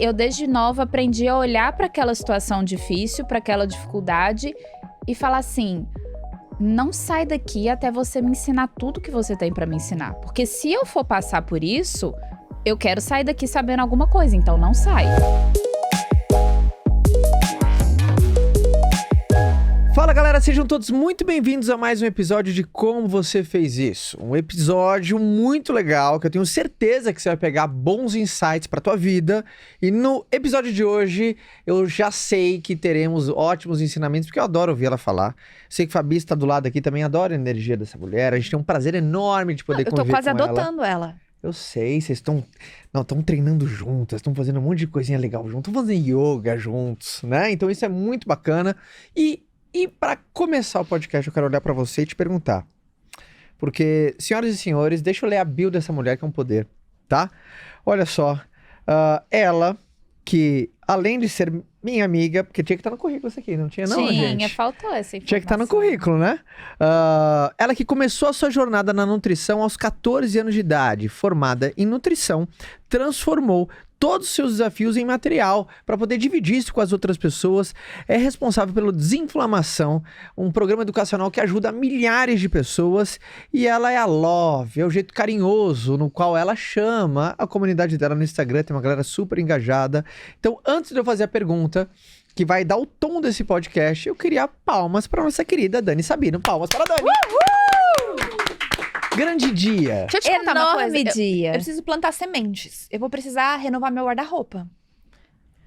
Eu, desde nova, aprendi a olhar para aquela situação difícil, para aquela dificuldade e falar assim: não sai daqui até você me ensinar tudo que você tem para me ensinar. Porque se eu for passar por isso, eu quero sair daqui sabendo alguma coisa, então não sai. Fala galera, sejam todos muito bem-vindos a mais um episódio de Como Você Fez Isso. Um episódio muito legal, que eu tenho certeza que você vai pegar bons insights pra tua vida. E no episódio de hoje, eu já sei que teremos ótimos ensinamentos, porque eu adoro ouvir ela falar. Sei que a Fabi está do lado aqui, também adora a energia dessa mulher. A gente tem um prazer enorme de poder conviver com ela. Eu tô quase adotando ela. Eu sei, vocês estão treinando juntas, estão fazendo um monte de coisinha legal juntos, estão fazendo yoga juntos, né? Então isso é muito bacana. E para começar o podcast, eu quero olhar para você e te perguntar. Porque, senhoras e senhores, deixa eu ler a bio dessa mulher que é um poder, tá? Olha só, ela que, além de ser minha amiga, porque tinha que estar no currículo isso aqui, não tinha não, gente? Tinha, faltou essa informação. Tinha que estar no currículo, né? Ela que começou a sua jornada na nutrição aos 14 anos de idade, formada em nutrição, transformou todos os seus desafios em material para poder dividir isso com as outras pessoas. É responsável pelo Desinflamação, um programa educacional que ajuda milhares de pessoas. E ela é a Love, é o jeito carinhoso no qual ela chama a comunidade dela no Instagram. Tem uma galera super engajada. Então, antes de eu fazer a pergunta que vai dar o tom desse podcast, eu queria palmas para nossa querida Dani Sabino. Palmas para a Dani! Grande dia. Deixa eu te contar uma coisa. Enorme dia. Eu preciso plantar sementes. Eu vou precisar renovar meu guarda-roupa.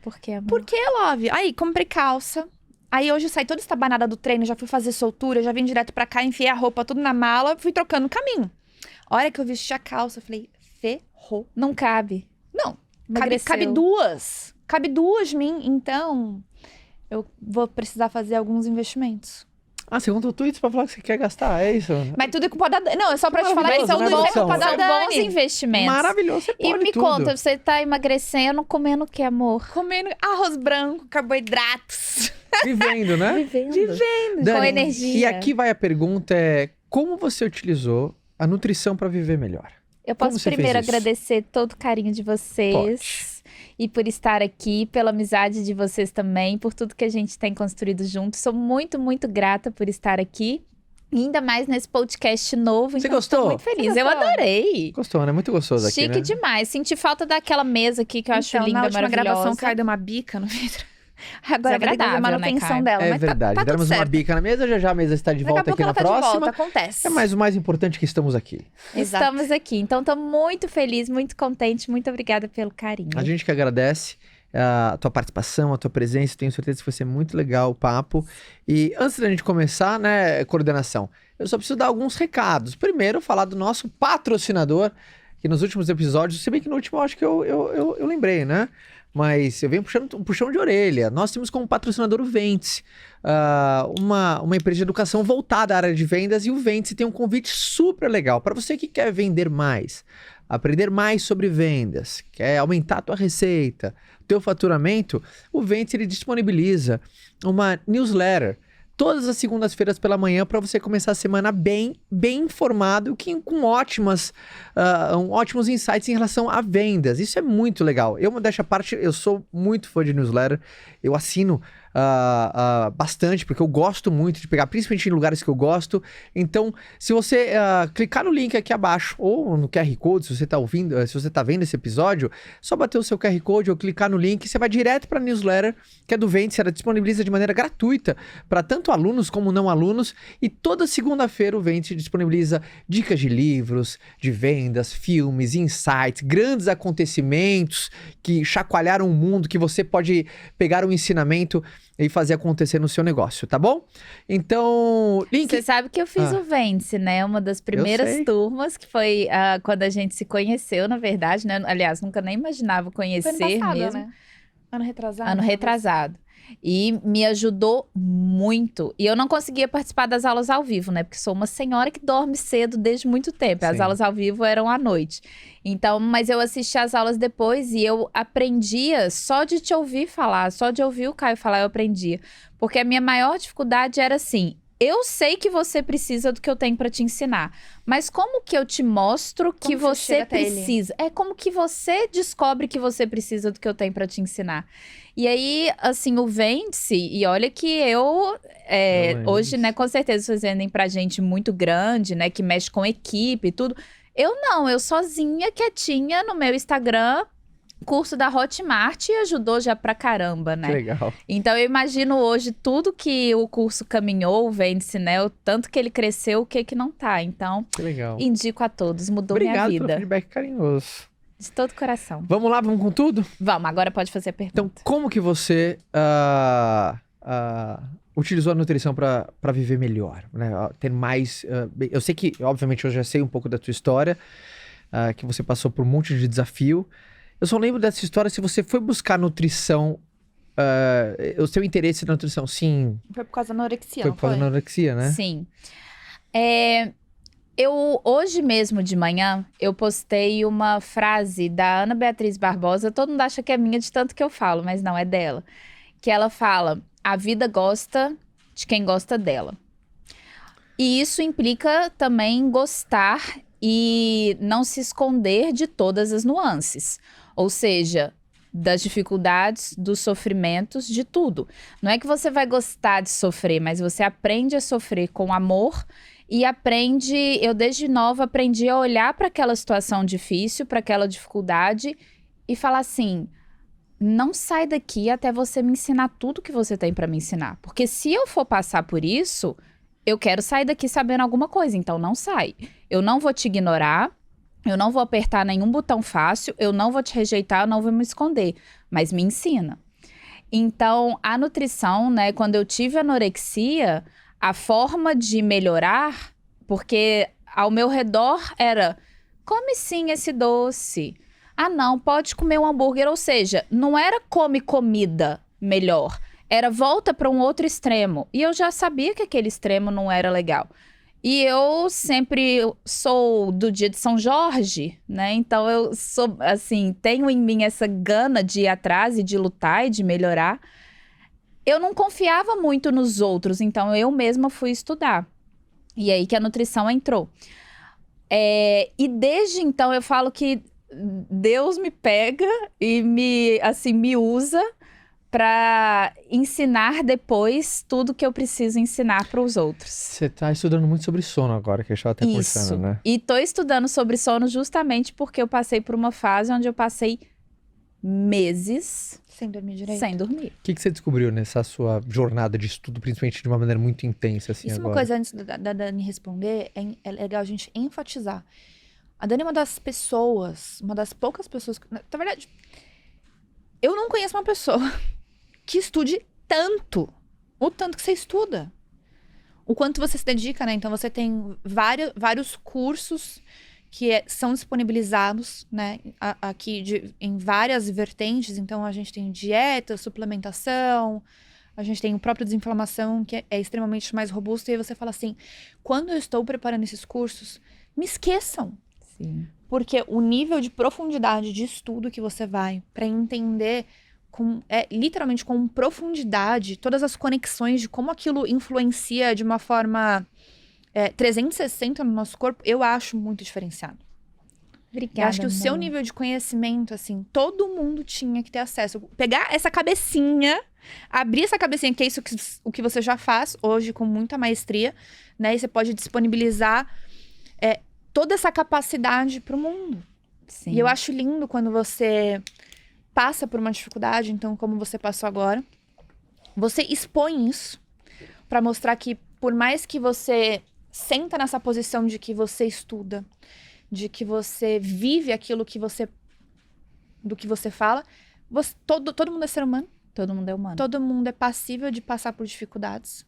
Por quê, amor? Por que, Love? Aí, comprei calça. Aí, hoje eu saí toda estabanada do treino, já fui fazer soltura, já vim direto pra cá, enfiei a roupa tudo na mala, fui trocando o caminho. A hora que eu vesti a calça, eu falei, ferrou. Não cabe. Não, Emagreceu. cabe duas. Cabe duas de mim, então eu vou precisar fazer alguns investimentos. Você contou tweets pra falar que você quer gastar, é isso? Mas tudo é culpa da Dani. Não, é só pra te falar que Maravilhoso, tudo né, é culpa da São bons Dani. investimentos. Maravilhoso, você E pode me tudo. conta, você tá emagrecendo, comendo o que, amor? Comendo arroz branco, carboidratos. Vivendo, né? Vivendo. Dani, Com energia. E aqui vai a pergunta, como você utilizou a nutrição para viver melhor? Eu Como posso você primeiro fez isso? agradecer todo o carinho de vocês. E por estar aqui, pela amizade de vocês também, por tudo que a gente tem construído juntos. Sou muito, muito grata por estar aqui. E ainda mais nesse podcast novo. Você então gostou? Estou muito feliz. Você Eu gostou? adorei. Gostou, né? Muito gostoso aqui, Chique né? demais. Senti falta daquela mesa aqui que eu acho Então, linda, na última maravilhosa. gravação, o Caio deu uma bica no vidro. Agora vai ter que fazer Desagradável, né, manutenção Caio? dela. É mas verdade. tá tudo Demos uma certo. bica na mesa, já a mesa está de Daqui a volta pouco aqui na ela tá de próxima. volta, acontece. Mas o mais importante é que estamos aqui. Exato. Estamos aqui. Então, estou muito feliz, muito contente. Muito obrigada pelo carinho. A gente que agradece a tua participação, a tua presença. Tenho certeza que vai ser muito legal o papo. E antes da gente começar, né, coordenação, eu só preciso dar alguns recados. Primeiro, falar do nosso patrocinador, que nos últimos episódios, se bem que no último eu acho que eu lembrei, né? Mas eu venho puxando um puxão de orelha. Nós temos como patrocinador o Ventes, uma empresa de educação voltada à área de vendas, e o Ventes tem um convite super legal para você que quer vender mais, aprender mais sobre vendas, quer aumentar a tua receita, teu faturamento. O Ventes ele disponibiliza uma newsletter todas as segundas-feiras pela manhã para você começar a semana bem informado, com ótimos insights em relação a vendas. Isso é muito legal. Eu, modéstia à parte, eu sou muito fã de newsletter. Eu assino bastante, porque eu gosto muito de pegar, principalmente em lugares que eu gosto. Então, se você clicar no link aqui abaixo, ou no QR Code, se você está vendo esse episódio, só bater o seu QR Code ou clicar no link, você vai direto para a newsletter, que é do Ventes. Ela disponibiliza de maneira gratuita para tanto alunos como não alunos, e toda segunda-feira o Ventes disponibiliza dicas de livros, de vendas, filmes, insights, grandes acontecimentos que chacoalharam o mundo, que você pode pegar um ensinamento e fazer acontecer no seu negócio, tá bom? Então, link... Você sabe que eu fiz o Vence, né? Uma das primeiras turmas, que foi quando a gente se conheceu, na verdade, né? Aliás, nunca nem imaginava conhecer Foi ano passado, mesmo. né? Ano retrasado. Ano retrasado. E me ajudou muito. E eu não conseguia participar das aulas ao vivo, né? Porque sou uma senhora que dorme cedo desde muito tempo. As Sim. aulas ao vivo eram à noite. Então, mas eu assisti as aulas depois e eu aprendia só de te ouvir falar, só de ouvir o Caio falar, eu aprendia. Porque a minha maior dificuldade era assim, eu sei que você precisa do que eu tenho pra te ensinar. Mas como que eu te mostro que Como você você chega até ele? precisa? É como que você descobre que você precisa do que eu tenho pra te ensinar. E aí, assim, o Vende-se, e olha que hoje, né, com certeza vocês vendem pra gente muito grande, né, que mexe com equipe e tudo. Eu não, eu sozinha, quietinha, no meu Instagram, curso da Hotmart, e ajudou já pra caramba, né? Que legal. Então eu imagino hoje tudo que o curso caminhou, o Vende-se, né, o tanto que ele cresceu, o que que não tá. Então, Que legal. indico a todos, mudou Obrigado minha pelo vida. feedback carinhoso. De todo coração. Vamos lá, vamos com tudo? Vamos, agora pode fazer a pergunta. Então, como que você utilizou a nutrição para viver melhor, né? Ter mais... eu sei que, obviamente, eu já sei um pouco da tua história, que você passou por um monte de desafio. Eu só lembro dessa história se você foi buscar nutrição, o seu interesse na nutrição. Sim, Foi por causa da anorexia, foi não por causa da anorexia, né? Sim. Hoje mesmo de manhã, eu postei uma frase da Ana Beatriz Barbosa. Todo mundo acha que é minha de tanto que eu falo, mas não, é dela. Que ela fala, a vida gosta de quem gosta dela. E isso implica também gostar e não se esconder de todas as nuances. Ou seja, das dificuldades, dos sofrimentos, de tudo. Não é que você vai gostar de sofrer, mas você aprende a sofrer com amor e eu desde nova aprendi a olhar para aquela situação difícil, para aquela dificuldade e falar assim, não sai daqui até você me ensinar tudo que você tem para me ensinar. Porque se eu for passar por isso, eu quero sair daqui sabendo alguma coisa, então não sai. Eu não vou te ignorar, eu não vou apertar nenhum botão fácil, eu não vou te rejeitar, eu não vou me esconder, mas me ensina. Então, a nutrição, né, quando eu tive anorexia, a forma de melhorar, porque ao meu redor era, come sim esse doce. Ah não, pode comer um hambúrguer, ou seja, não era come comida melhor, era volta para um outro extremo. E eu já sabia que aquele extremo não era legal. E eu sempre sou do dia de São Jorge, né? Então eu sou, assim, tenho em mim essa gana de ir atrás e de lutar e de melhorar. Eu não confiava muito nos outros, então eu mesma fui estudar. E aí que a nutrição entrou. E desde então eu falo que Deus me pega e me usa para ensinar depois tudo que eu preciso ensinar para os outros. Você tá estudando muito sobre sono agora, que a gente tava até conversando, né? E tô estudando sobre sono justamente porque eu passei por uma fase onde eu passei meses Sem dormir direito. sem dormir. O que você descobriu nessa sua jornada de estudo, principalmente de uma maneira muito intensa, assim, Isso é agora? uma coisa, antes da Dani responder, é legal a gente enfatizar. A Dani é uma das pessoas, uma das poucas pessoas... Na verdade, eu não conheço uma pessoa que estude tanto, o tanto que você estuda. O quanto você se dedica, né? Então, você tem vários cursos que são disponibilizados, né? Aqui em várias vertentes. Então, a gente tem dieta, suplementação, a gente tem o próprio desinflamação, que é extremamente mais robusto. E aí você fala assim, quando eu estou preparando esses cursos, me esqueçam. Sim. Porque o nível de profundidade de estudo que você vai para entender literalmente com profundidade todas as conexões de como aquilo influencia de uma forma 360 no nosso corpo, eu acho muito diferenciado. Obrigada, Eu acho que o amor. seu nível de conhecimento, assim, todo mundo tinha que ter acesso. Pegar essa cabecinha, abrir essa cabecinha, que é isso o que você já faz hoje com muita maestria, né? E você pode disponibilizar toda essa capacidade para o mundo. Sim. E eu acho lindo quando você passa por uma dificuldade, então, como você passou agora, você expõe isso para mostrar que, por mais que você senta nessa posição de que você estuda, de que você vive aquilo do que você fala, todo mundo é ser humano. Todo mundo é humano. Todo mundo é passível de passar por dificuldades.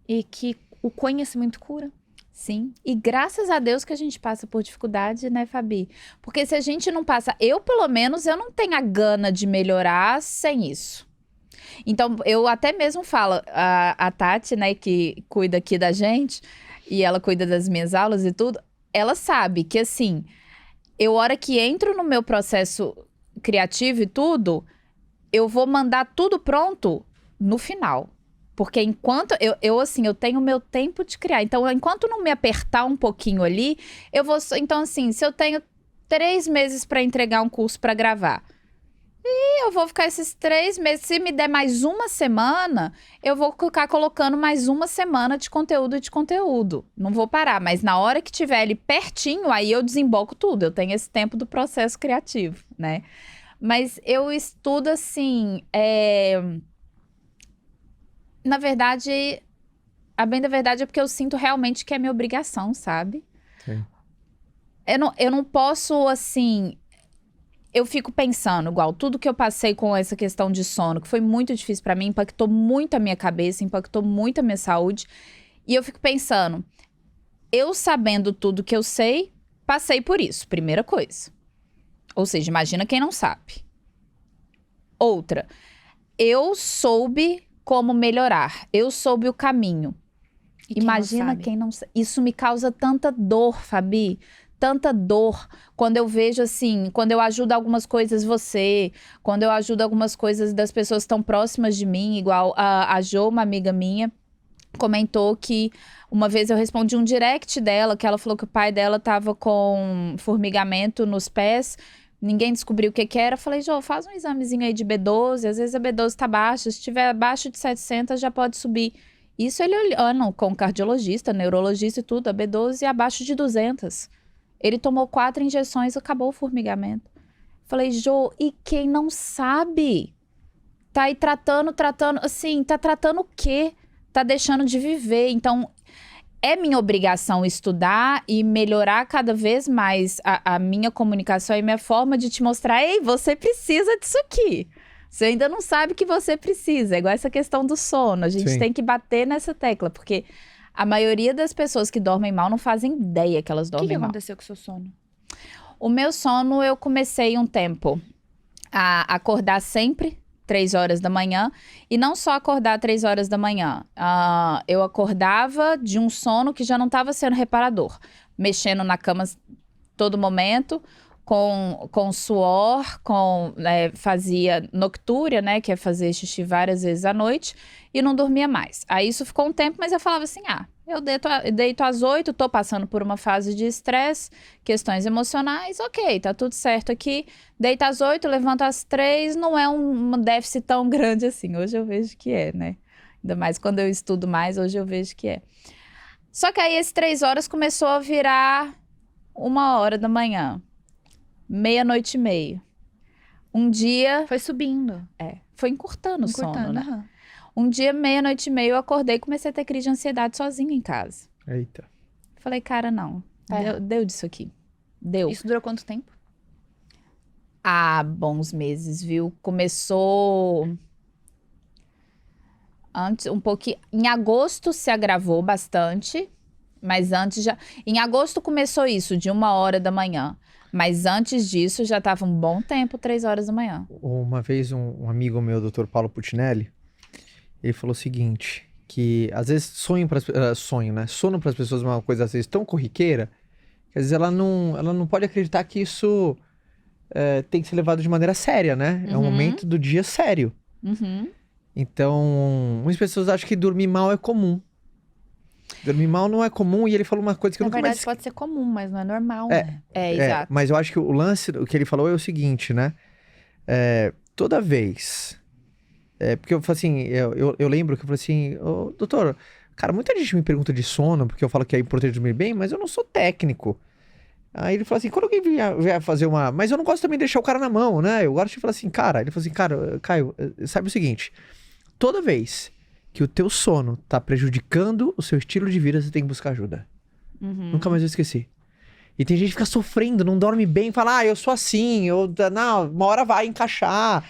E que o conhecimento cura. Sim, e graças a Deus que a gente passa por dificuldade, né, Fabi? Porque se a gente não passa... pelo menos, eu não tenho a gana de melhorar sem isso. Então, eu até mesmo falo, a Tati, né, que cuida aqui da gente, e ela cuida das minhas aulas e tudo, ela sabe que, assim, hora que entro no meu processo criativo e tudo, eu vou mandar tudo pronto no final. Porque enquanto assim, eu tenho o meu tempo de criar. Então, enquanto não me apertar um pouquinho ali, eu vou. Então, assim, se eu tenho 3 meses para entregar um curso para gravar, e eu vou ficar esses 3 meses. Se me der mais uma semana, eu vou ficar colocando mais uma semana de conteúdo. Não vou parar. Mas na hora que tiver ali pertinho, aí eu desemboco tudo. Eu tenho esse tempo do processo criativo, né? Mas eu estudo assim. Na verdade, a bem da verdade é porque eu sinto realmente que é minha obrigação, sabe? Sim. Eu não posso, assim... Eu fico pensando, igual, tudo que eu passei com essa questão de sono, que foi muito difícil pra mim, impactou muito a minha cabeça, impactou muito a minha saúde. E eu fico pensando, eu sabendo tudo que eu sei, passei por isso, primeira coisa. Ou seja, imagina quem não sabe. Outra, eu soube como melhorar. Eu soube o caminho. E quem Imagina não sabe? quem não sabe. Isso me causa tanta dor, Fabi. Tanta dor. Quando eu vejo assim, quando eu ajudo algumas coisas você, quando eu ajudo algumas coisas das pessoas que estão próximas de mim, igual a Jo, uma amiga minha, comentou que uma vez eu respondi um direct dela, que ela falou que o pai dela tava com formigamento nos pés. Ninguém descobriu o que era. Eu falei, Jô, faz um examezinho aí de B12. Às vezes a B12 tá baixa. Se tiver abaixo de 700, já pode subir. Isso ele olhando com cardiologista, neurologista e tudo. A B12 abaixo de 200. Ele tomou 4 injeções e acabou o formigamento. Falei, Jô, e quem não sabe? Tá aí tratando, assim, tá tratando o quê? Tá deixando de viver. Então... É minha obrigação estudar e melhorar cada vez mais a minha comunicação e minha forma de te mostrar, ei, você precisa disso aqui. Você ainda não sabe que você precisa. É igual essa questão do sono. A gente Sim. tem que bater nessa tecla, porque a maioria das pessoas que dormem mal não fazem ideia que elas O que dormem mal. aconteceu com o seu sono? O meu sono, eu comecei um tempo a acordar sempre 3 horas da manhã. E não só acordar 3 horas da manhã. Eu acordava de um sono que já não estava sendo reparador. Mexendo na cama todo momento, com suor, fazia noctúria, né? Que é fazer xixi várias vezes à noite. E não dormia mais. Aí isso ficou um tempo, mas eu falava assim, eu deito às 8, tô passando por uma fase de estresse, questões emocionais, ok, tá tudo certo aqui. Deito às 8, levanto às 3, não é um déficit tão grande assim. Hoje eu vejo que é, né? Ainda mais quando eu estudo mais, hoje eu vejo que é. Só que aí, esses 3 horas começou a virar 1h da manhã, 00:30. Um dia... Foi subindo. Foi encurtando o sono, né? Aham. Um dia, 00:30, eu acordei e comecei a ter crise de ansiedade sozinha em casa. Eita. Falei, cara, não. Deu disso aqui. Deu. Isso durou quanto tempo? Bons meses, viu? Começou... Antes, um pouquinho... Em agosto se agravou bastante, mas antes já... Em agosto começou isso, de 1h da manhã. Mas antes disso, já tava um bom tempo, 3 horas da manhã. Uma vez um amigo meu, o Dr. Paulo Puccinelli, ele falou o seguinte, que às vezes sono para as pessoas é uma coisa às vezes tão corriqueira, que às vezes ela não pode acreditar que isso tem que ser levado de maneira séria, né? É um momento do dia sério. Uhum. Então, muitas pessoas acham que dormir mal é comum. Dormir mal não é comum, e ele falou uma coisa que eu Na nunca verdade, mais... pode ser comum, mas não é normal, né? Exato. Mas eu acho que o lance, o que ele falou é o seguinte, né? Toda vez... porque eu falei assim, eu lembro que eu falei assim, doutor, cara, muita gente me pergunta de sono, porque eu falo que é importante dormir bem, mas eu não sou técnico. Aí ele falou assim, quando alguém vier fazer uma... Mas eu não gosto também de deixar o cara na mão, né? Eu gosto de falar assim, cara... Ele falou assim, cara, Caio, sabe o seguinte, toda vez que o teu sono tá prejudicando o seu estilo de vida, você tem que buscar ajuda. Nunca mais eu esqueci. E tem gente que fica sofrendo, não dorme bem, fala, eu sou assim, não, uma hora vai encaixar.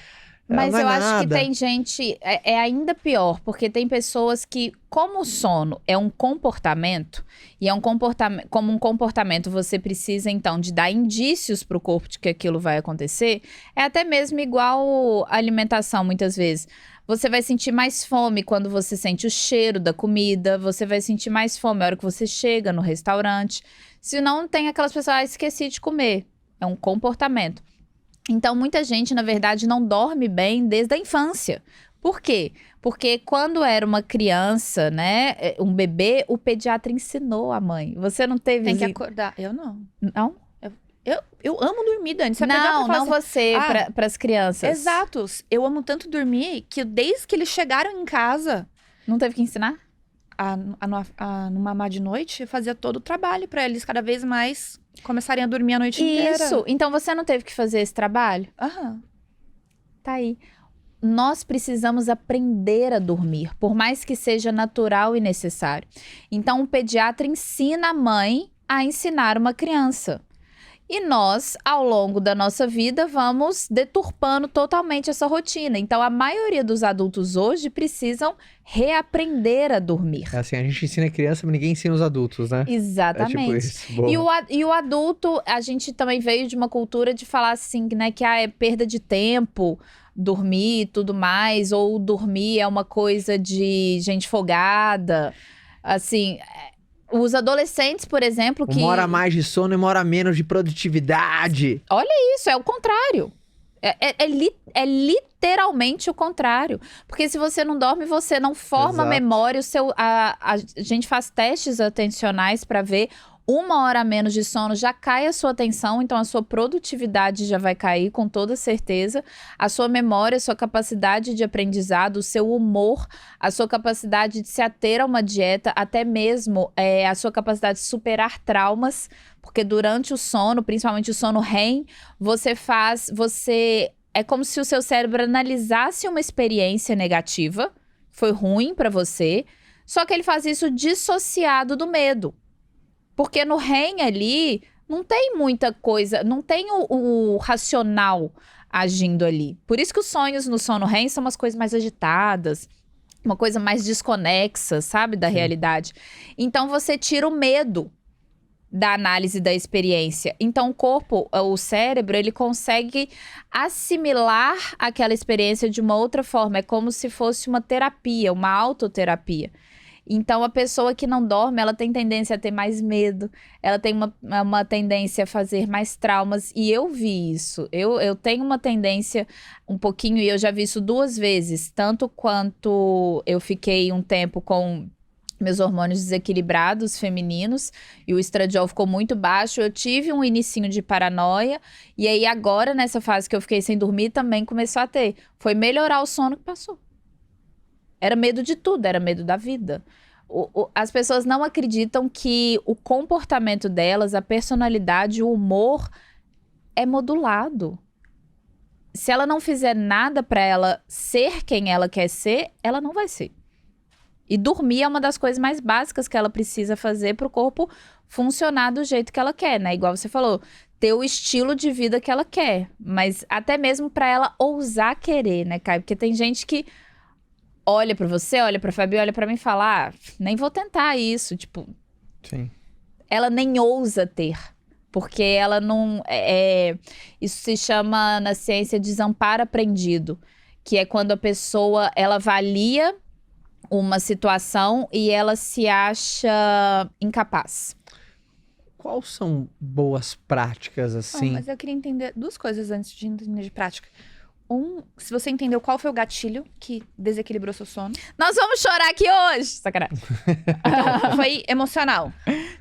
Mas não é eu acho que nada. tem gente... É ainda pior, porque tem pessoas que, como o sono é um comportamento, e é um comportamento... Como um comportamento, você precisa, então, de dar indícios pro corpo de que aquilo vai acontecer. É até mesmo igual a alimentação, muitas vezes. Você vai sentir mais fome quando você sente o cheiro da comida. Você vai sentir mais fome na hora que você chega no restaurante. Se não, tem aquelas pessoas, esqueci de comer. É um comportamento. Então, muita gente, na verdade, não dorme bem desde a infância. Por quê? Porque quando era uma criança, né, um bebê, o pediatra ensinou a mãe. Você não teve... Tem que acordar. Eu não. Não? Eu amo dormir, Dani. Se a Não, pediatra fala não assim, você, para as crianças. Exato. Eu amo tanto dormir que desde que eles chegaram em casa, Não teve que ensinar? no mamar de noite, eu fazia todo o trabalho pra eles cada vez mais começarem a dormir a noite inteira. Isso. Então você não teve que fazer esse trabalho? Aham. Tá aí. Nós precisamos aprender a dormir, por mais que seja natural e necessário. Então, o pediatra ensina a mãe a ensinar uma criança. E nós, ao longo da nossa vida, vamos deturpando totalmente essa rotina. Então, a maioria dos adultos hoje precisam reaprender a dormir. É assim, a gente ensina a criança, mas ninguém ensina os adultos, né? Exatamente. É tipo isso. Boa. E o adulto, a gente também veio de uma cultura de falar assim, né, que é perda de tempo, dormir e tudo mais, ou dormir é uma coisa de gente folgada. Assim, os adolescentes, por exemplo, que... Uma hora mais de sono e uma hora menos de produtividade. Isso, é o contrário. É literalmente o contrário. Porque se você não dorme, você não forma Exato. memória. A gente faz testes atencionais para ver. 1 hora a menos de sono já cai a sua atenção, então a sua produtividade já vai cair com toda certeza. A sua memória, a sua capacidade de aprendizado, o seu humor, a sua capacidade de se ater a uma dieta, até mesmo a sua capacidade de superar traumas, porque durante o sono, principalmente o sono REM, é como se o seu cérebro analisasse uma experiência negativa, foi ruim para você, só que ele faz isso dissociado do medo. Porque no REM ali, não tem muita coisa, não tem o racional agindo ali. Por isso que os sonhos no sono REM são umas coisas mais agitadas, uma coisa mais desconexa, sabe, da realidade. Então, você tira o medo da análise da experiência. Então, o corpo, o cérebro, ele consegue assimilar aquela experiência de uma outra forma. É como se fosse uma terapia, uma autoterapia. Então, a pessoa que não dorme, ela tem tendência a ter mais medo, ela tem uma tendência a fazer mais traumas, e eu vi isso. Eu tenho uma tendência um pouquinho, e eu já vi isso 2 vezes, tanto quanto eu fiquei um tempo com meus hormônios desequilibrados femininos, e o estradiol ficou muito baixo, eu tive um inicinho de paranoia, e aí agora, nessa fase que eu fiquei sem dormir, também começou a ter. Foi melhorar o sono que passou. Era medo de tudo, era medo da vida. As pessoas não acreditam que o comportamento delas, a personalidade, o humor é modulado. Se ela não fizer nada para ela ser quem ela quer ser, ela não vai ser. E dormir é uma das coisas mais básicas que ela precisa fazer para o corpo funcionar do jeito que ela quer, né? Igual você falou, ter o estilo de vida que ela quer. Mas até mesmo para ela ousar querer, né, Caio? Porque tem gente que olha pra você, olha pra Fabi, olha pra mim e fala, nem vou tentar isso, tipo... Sim. Ela nem ousa ter, porque ela não... isso se chama, na ciência, desamparo aprendido, que é quando a pessoa, ela avalia uma situação e ela se acha incapaz. Quais são boas práticas, assim? Mas eu queria entender 2 coisas antes de entender de prática. Se você entendeu qual foi o gatilho que desequilibrou seu sono. Nós vamos chorar aqui hoje! Sacanagem. Então, foi emocional.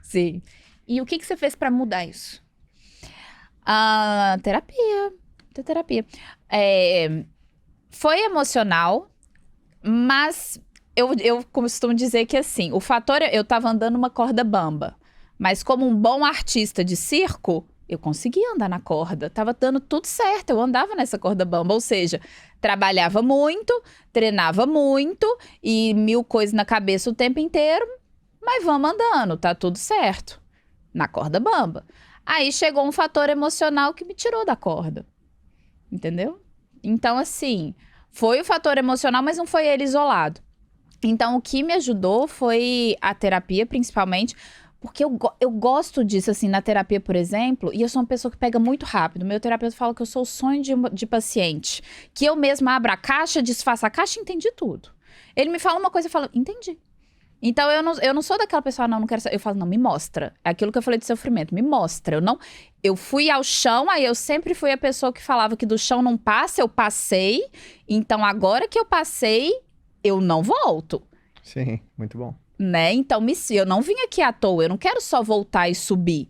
Sim. E o que você fez pra mudar isso? Terapia. Foi emocional, mas eu costumo dizer que assim, o fator... Eu tava andando uma corda bamba, mas como um bom artista de circo... Eu conseguia andar na corda, tava dando tudo certo, eu andava nessa corda bamba, ou seja, trabalhava muito, treinava muito e 1000 coisas na cabeça o tempo inteiro, mas vamos andando, tá tudo certo, na corda bamba. Aí chegou um fator emocional que me tirou da corda, entendeu? Então assim, foi o fator emocional, mas não foi ele isolado. Então o que me ajudou foi a terapia, principalmente, porque eu gosto disso, assim, na terapia, por exemplo, e eu sou uma pessoa que pega muito rápido. Meu terapeuta fala que eu sou o sonho de paciente. Que eu mesma abro a caixa, desfaço a caixa e entendi tudo. Ele me fala uma coisa e eu falo, entendi. Então, eu não sou daquela pessoa, não quero saber. Eu falo, não, me mostra. É aquilo que eu falei de sofrimento, me mostra. Eu fui ao chão, aí eu sempre fui a pessoa que falava que do chão não passa, eu passei. Então, agora que eu passei, eu não volto. Sim, muito bom. Né? Então, eu não vim aqui à toa, eu não quero só voltar e subir.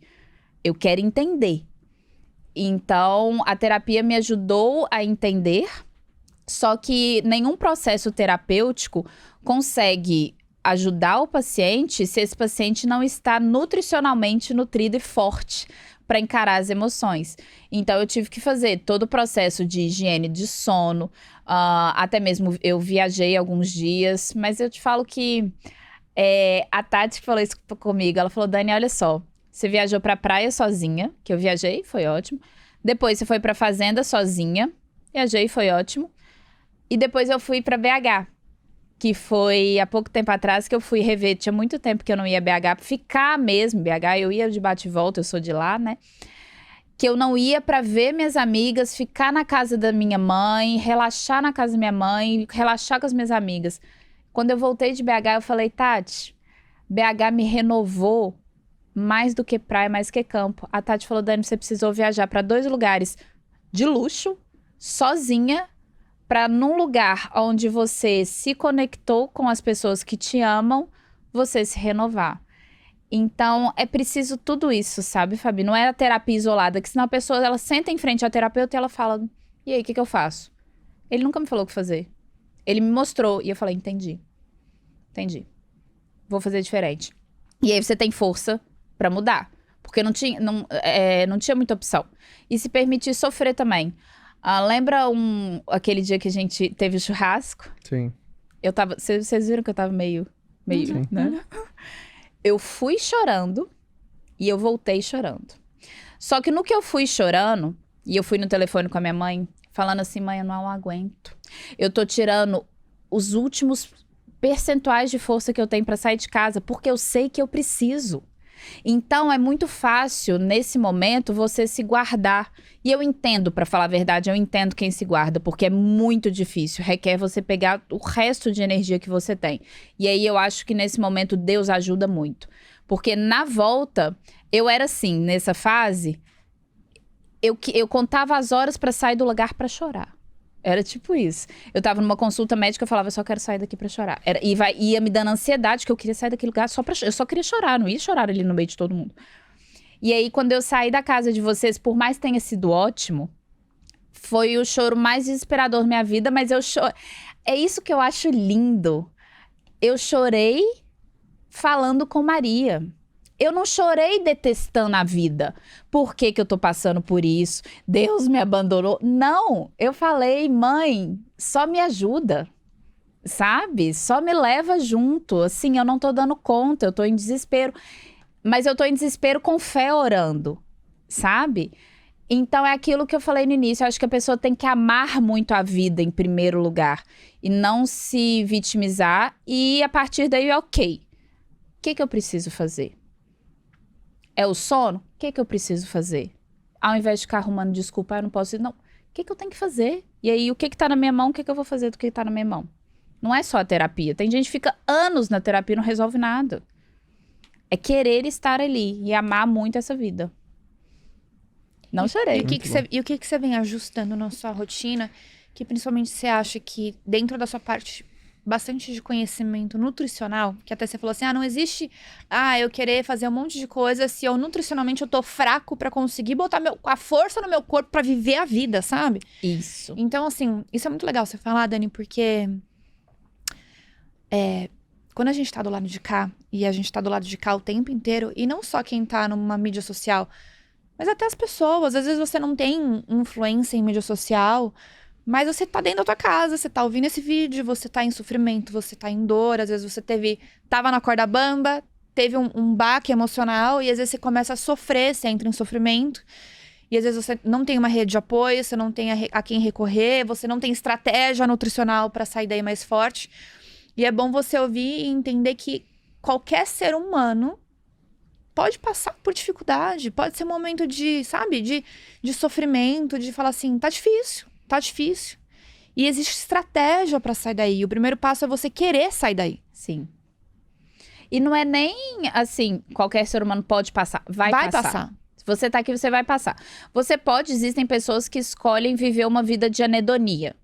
Eu quero entender. Então, a terapia me ajudou a entender, só que nenhum processo terapêutico consegue ajudar o paciente se esse paciente não está nutricionalmente nutrido e forte para encarar as emoções. Então, eu tive que fazer todo o processo de higiene de sono, até mesmo eu viajei alguns dias, mas eu te falo que a Tati falou isso comigo, ela falou, Dani, olha só, você viajou pra praia sozinha, que eu viajei, foi ótimo. Depois você foi pra fazenda sozinha, viajei, foi ótimo. E depois eu fui pra BH, que foi há pouco tempo atrás que eu fui rever. Tinha muito tempo que eu não ia BH, pra ficar mesmo em BH. Eu ia de bate e volta, eu sou de lá, né? Que eu não ia pra ver minhas amigas, ficar na casa da minha mãe, relaxar na casa da minha mãe, relaxar com as minhas amigas. Quando eu voltei de BH, eu falei, Tati, BH me renovou mais do que praia, mais que campo. A Tati falou, Dani, você precisou viajar pra 2 lugares de luxo, sozinha, pra num lugar onde você se conectou com as pessoas que te amam, você se renovar. Então, é preciso tudo isso, sabe, Fabi? Não é a terapia isolada, que senão a pessoa, ela senta em frente ao terapeuta e ela fala, e aí, o que eu faço? Ele nunca me falou o que fazer. Ele me mostrou e eu falei, entendi. Vou fazer diferente. E aí você tem força pra mudar. Porque não tinha muita opção. E se permitir sofrer também. Lembra aquele dia que a gente teve o churrasco? Sim. Vocês viram que eu tava meio Sim. né? Eu fui chorando e eu voltei chorando. Só que no que eu fui chorando, e eu fui no telefone com a minha mãe, falando assim, mãe, eu não aguento. Eu tô tirando os últimos percentuais de força que eu tenho pra sair de casa, porque eu sei que eu preciso. Então, é muito fácil, nesse momento, você se guardar. E eu entendo, pra falar a verdade, eu entendo quem se guarda, porque é muito difícil. Requer você pegar o resto de energia que você tem. E aí, eu acho que nesse momento, Deus ajuda muito. Porque na volta, eu era assim, nessa fase, eu contava as horas pra sair do lugar pra chorar. Era tipo isso. Eu tava numa consulta médica, eu falava, eu só quero sair daqui pra chorar. Ia me dando ansiedade, que eu queria sair daquele lugar eu só queria chorar, não ia chorar ali no meio de todo mundo. E aí, quando eu saí da casa de vocês, por mais que tenha sido ótimo, foi o choro mais desesperador da minha vida, mas é isso que eu acho lindo. Eu chorei falando com Maria. Eu não chorei detestando a vida. Por que eu tô passando por isso? Deus me abandonou. Não, eu falei, mãe, só me ajuda, sabe? Só me leva junto. Assim, eu não tô dando conta, eu tô em desespero. Mas eu tô em desespero com fé orando, sabe? Então é aquilo que eu falei no início. Eu acho que a pessoa tem que amar muito a vida em primeiro lugar. E não se vitimizar. E a partir daí, ok. O que eu preciso fazer? É o sono? O que eu preciso fazer? Ao invés de ficar arrumando desculpa, eu não posso ir. Não. O que eu tenho que fazer? E aí, o que tá na minha mão, o que eu vou fazer do que tá na minha mão? Não é só a terapia. Tem gente que fica anos na terapia e não resolve nada. É querer estar ali e amar muito essa vida. Não chorei. E o que você vem ajustando na sua rotina, que principalmente você acha que dentro da sua parte bastante de conhecimento nutricional, que até você falou assim, não existe, eu querer fazer um monte de coisa se eu nutricionalmente eu tô fraco pra conseguir botar a força no meu corpo pra viver a vida, sabe? Isso. Então, assim, isso é muito legal você falar, Dani, porque quando a gente tá do lado de cá, e a gente tá do lado de cá o tempo inteiro, e não só quem tá numa mídia social, mas até as pessoas, às vezes você não tem influência em mídia social, mas você tá dentro da tua casa, você tá ouvindo esse vídeo, você tá em sofrimento, você tá em dor, às vezes você tava na corda bamba, teve um baque emocional, e às vezes você começa a sofrer, você entra em sofrimento, e às vezes você não tem uma rede de apoio, você não tem a quem recorrer, você não tem estratégia nutricional pra sair daí mais forte. E é bom você ouvir e entender que qualquer ser humano pode passar por dificuldade, pode ser um momento de, sabe, de sofrimento, de falar assim, tá difícil. E existe estratégia pra sair daí. O primeiro passo é você querer sair daí. Sim. E não é nem, assim, qualquer ser humano pode passar. Vai passar. Se você tá aqui, você vai passar. Existem pessoas que escolhem viver uma vida de anedonia.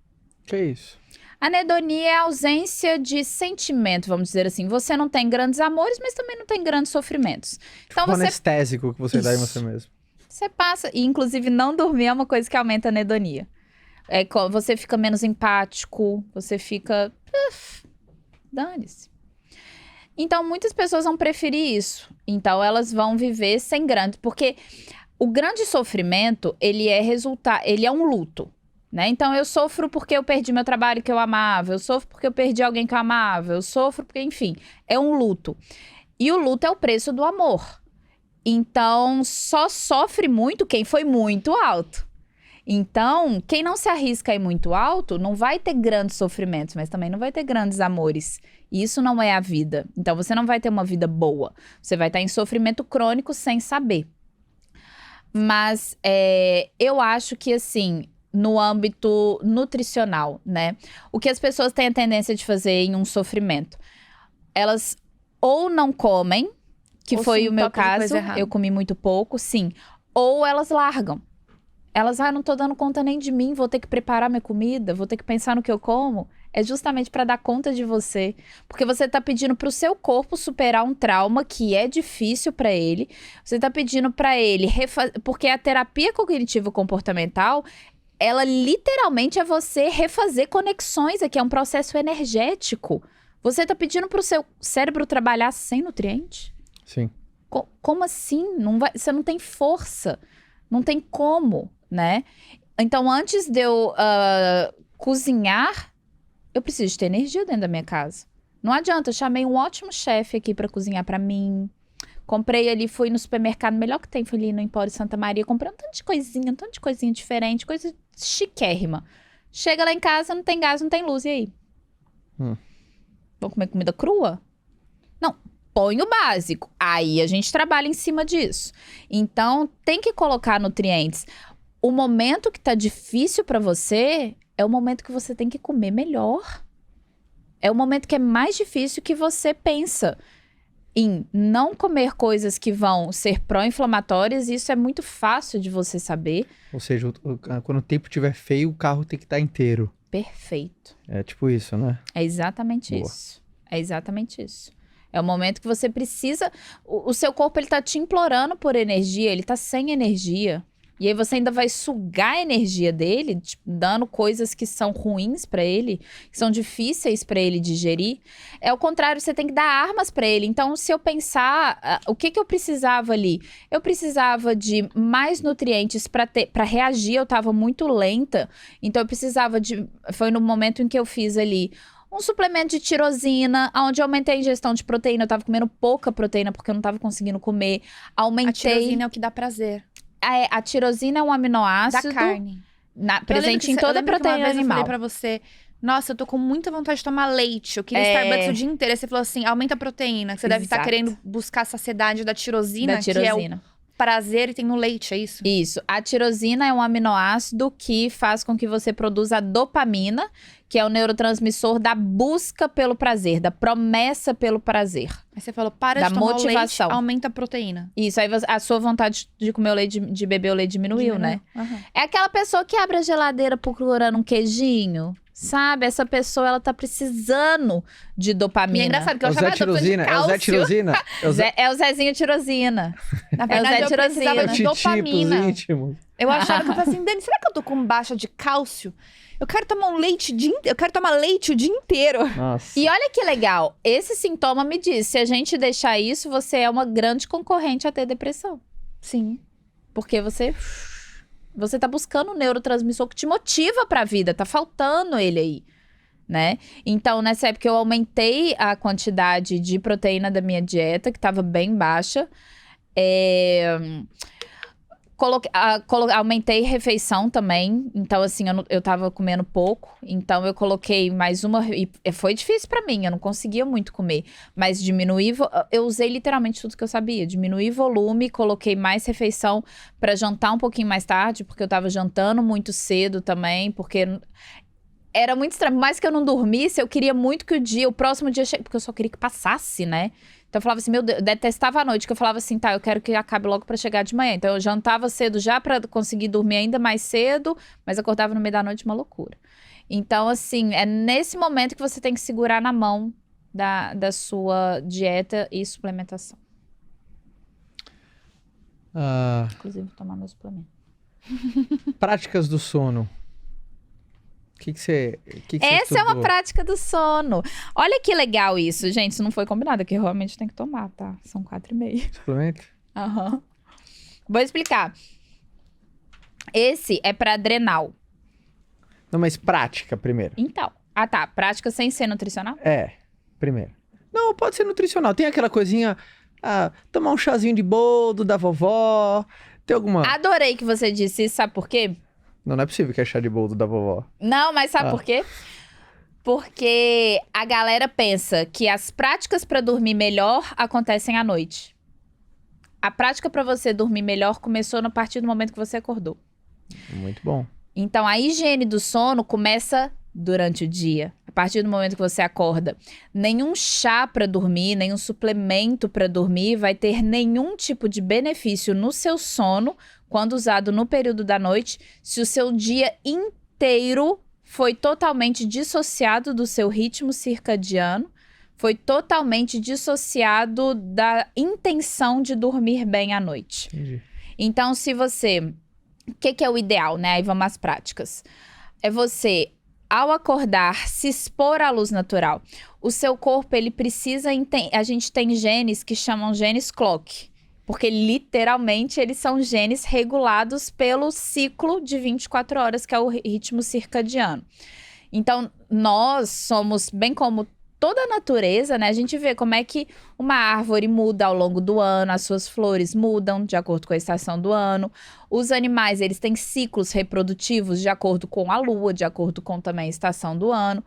Que isso? Anedonia é a ausência de sentimento, vamos dizer assim. Você não tem grandes amores, mas também não tem grandes sofrimentos. Então Tipo anestésico que você dá em Isso. você mesmo. Você passa, e inclusive não dormir é uma coisa que aumenta a anedonia. Você fica menos empático, você fica... dane-se. Então, muitas pessoas vão preferir isso. Então, elas vão viver sem grande... Porque o grande sofrimento, ele é um luto, né? Então, eu sofro porque eu perdi meu trabalho que eu amava, eu sofro porque eu perdi alguém que eu amava, eu sofro porque, enfim, é um luto. E o luto é o preço do amor. Então, só sofre muito quem foi muito alto. Então, quem não se arrisca a ir muito alto, não vai ter grandes sofrimentos, mas também não vai ter grandes amores. E isso não é a vida. Então, você não vai ter uma vida boa. Você vai estar em sofrimento crônico sem saber. Mas eu acho que, assim, no âmbito nutricional, né? O que as pessoas têm a tendência de fazer em um sofrimento? Elas ou não comem, que Ou foi sim, o meu toca de coisa caso, errada. eu comi muito pouco, sim. Ou elas largam. Elas, não tô dando conta nem de mim, vou ter que preparar minha comida, vou ter que pensar no que eu como. É justamente para dar conta de você. Porque você tá pedindo pro seu corpo superar um trauma que é difícil para ele. Você tá pedindo para ele porque a terapia cognitivo-comportamental, ela literalmente é você refazer conexões aqui, é um processo energético. Você tá pedindo pro seu cérebro trabalhar sem nutriente? Sim. Como assim? Você não tem força. Não tem como, né? Então, antes de eu cozinhar, eu preciso de ter energia dentro da minha casa. Não adianta, eu chamei um ótimo chefe aqui pra cozinhar pra mim. Comprei ali, fui no supermercado, melhor que tem, fui ali no Empório Santa Maria, comprei um tanto de coisinha diferente, coisa chiquérrima. Chega lá em casa, não tem gás, não tem luz, e aí? Vou comer comida crua? Não. Põe o básico. Aí a gente trabalha em cima disso. Então, tem que colocar nutrientes. O momento que tá difícil pra você é o momento que você tem que comer melhor. É o momento que é mais difícil que você pensa em não comer coisas que vão ser pró-inflamatórias. Isso é muito fácil de você saber. Ou seja, quando o tempo estiver feio, o carro tem que estar inteiro. Perfeito. É tipo isso, né? É exatamente Boa. isso. É exatamente isso. É o momento que você precisa... O seu corpo, ele tá te implorando por energia, ele tá sem energia. E aí você ainda vai sugar a energia dele, tipo, dando coisas que são ruins pra ele, que são difíceis pra ele digerir. É o contrário, você tem que dar armas pra ele. Então, se eu pensar, o que eu precisava ali? Eu precisava de mais nutrientes pra reagir, eu tava muito lenta. Então, eu precisava de... Foi no momento em que eu fiz ali um suplemento de tirosina, onde eu aumentei a ingestão de proteína. Eu tava comendo pouca proteína porque eu não tava conseguindo comer. A tirosina é o que dá prazer. A tirosina é um aminoácido Da carne. presente em toda a proteína uma vez animal. Eu falei pra você, nossa, eu tô com muita vontade de tomar leite. Eu queria Starbucks o dia inteiro. Aí você falou assim, aumenta a proteína. Que você deve estar Exato. querendo buscar a saciedade da tirosina, Da tirosina. que é o prazer e tem no leite, é isso? Isso. A tirosina é um aminoácido que faz com que você produza a dopamina, que é o neurotransmissor da busca pelo prazer, da promessa pelo prazer. Aí você falou, para Da de tomar motivação. o leite, aumenta a proteína. Isso, aí a sua vontade de comer o leite, de beber o leite diminuiu, né? Aham. É aquela pessoa que abre a geladeira procurando um queijinho, sabe? Essa pessoa, ela tá precisando de E dopamina. é engraçado que É eu o Zé achava que eu tô de Tirosina? É o Zé cálcio. Tirosina? É o Zezinho Tirosina. Na verdade, Zé eu Tirosina. precisava É o de Titi pros dopamina. íntimos. Eu achava que eu falei assim, Dani, será que eu tô com baixa de cálcio? Eu quero tomar um leite eu quero tomar leite o dia inteiro. Nossa. E olha que legal, esse sintoma me diz, se a gente deixar isso, você é uma grande concorrente a ter depressão. Sim. Porque você tá buscando um neurotransmissor que te motiva pra vida, tá faltando ele aí, né? Então, nessa época, eu aumentei a quantidade de proteína da minha dieta, que tava bem baixa. Aumentei refeição também, então assim, eu tava comendo pouco, então eu coloquei mais uma, e foi difícil pra mim, eu não conseguia muito comer, mas eu usei literalmente tudo que eu sabia, diminuí volume, coloquei mais refeição pra jantar um pouquinho mais tarde, porque eu tava jantando muito cedo também, porque era muito estranho. Por mais que eu não dormisse, eu queria muito que o próximo dia chegasse. Porque eu só queria que passasse, né? Então eu falava assim, meu Deus, eu detestava a noite, que eu falava assim, tá, eu quero que acabe logo pra chegar de manhã. Então eu jantava cedo já pra conseguir dormir ainda mais cedo, mas acordava no meio da noite, uma loucura. Então, assim, é nesse momento que você tem que segurar na mão da sua dieta e suplementação. Inclusive, tomar meu suplemento. Práticas do sono. O que você Essa é uma estudou? prática do sono. Olha que legal isso, gente. Isso não foi combinado, que realmente tem que tomar, tá? São 4h30. Suplemento? Aham. Vou explicar. Esse é pra adrenal. Não, mas prática primeiro. Então. Ah, tá. Prática sem ser nutricional? Primeiro. Não, pode ser nutricional. Tem aquela coisinha, tomar um chazinho de boldo da vovó. Tem alguma... Adorei que você disse isso, sabe por quê? Não é possível que é chá de boldo da vovó. Não, mas sabe por quê? Porque a galera pensa que as práticas pra dormir melhor acontecem à noite. A prática pra você dormir melhor começou a partir do momento que você acordou. Muito bom. Então, a higiene do sono começa durante o dia. A partir do momento que você acorda. Nenhum chá para dormir, nenhum suplemento para dormir vai ter nenhum tipo de benefício no seu sono quando usado no período da noite, se o seu dia inteiro foi totalmente dissociado do seu ritmo circadiano, foi totalmente dissociado da intenção de dormir bem à noite. Entendi. Então, se você... O que é o ideal, né? Aí vamos às práticas. É você, ao acordar, se expor à luz natural. O seu corpo, ele precisa... A gente tem genes que chamam genes clock. Porque, literalmente, eles são genes regulados pelo ciclo de 24 horas, que é o ritmo circadiano. Então, nós somos, bem como toda a natureza, né? A gente vê como é que uma árvore muda ao longo do ano, as suas flores mudam de acordo com a estação do ano. Os animais, eles têm ciclos reprodutivos de acordo com a lua, de acordo com também a estação do ano.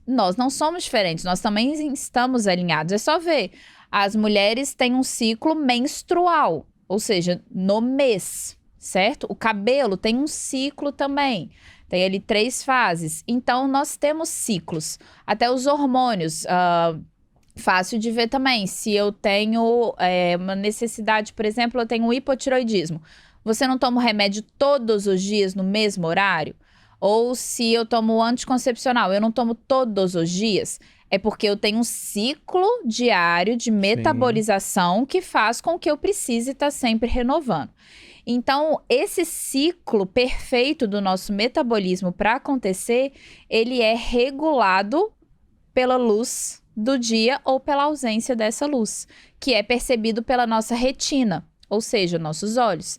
Nós não somos diferentes, nós também estamos alinhados. É só ver, as mulheres têm um ciclo menstrual, ou seja, no mês, certo? O cabelo tem um ciclo também. Tem ali 3 fases. Então, nós temos ciclos. Até os hormônios. Fácil de ver também. Se eu tenho uma necessidade, por exemplo, eu tenho um hipotiroidismo. Você não toma o remédio todos os dias no mesmo horário? Ou se eu tomo anticoncepcional, eu não tomo todos os dias? É porque eu tenho um ciclo diário de metabolização que faz com que eu precise estar sempre renovando. Então, esse ciclo perfeito do nosso metabolismo para acontecer, ele é regulado pela luz do dia ou pela ausência dessa luz, que é percebido pela nossa retina, ou seja, nossos olhos.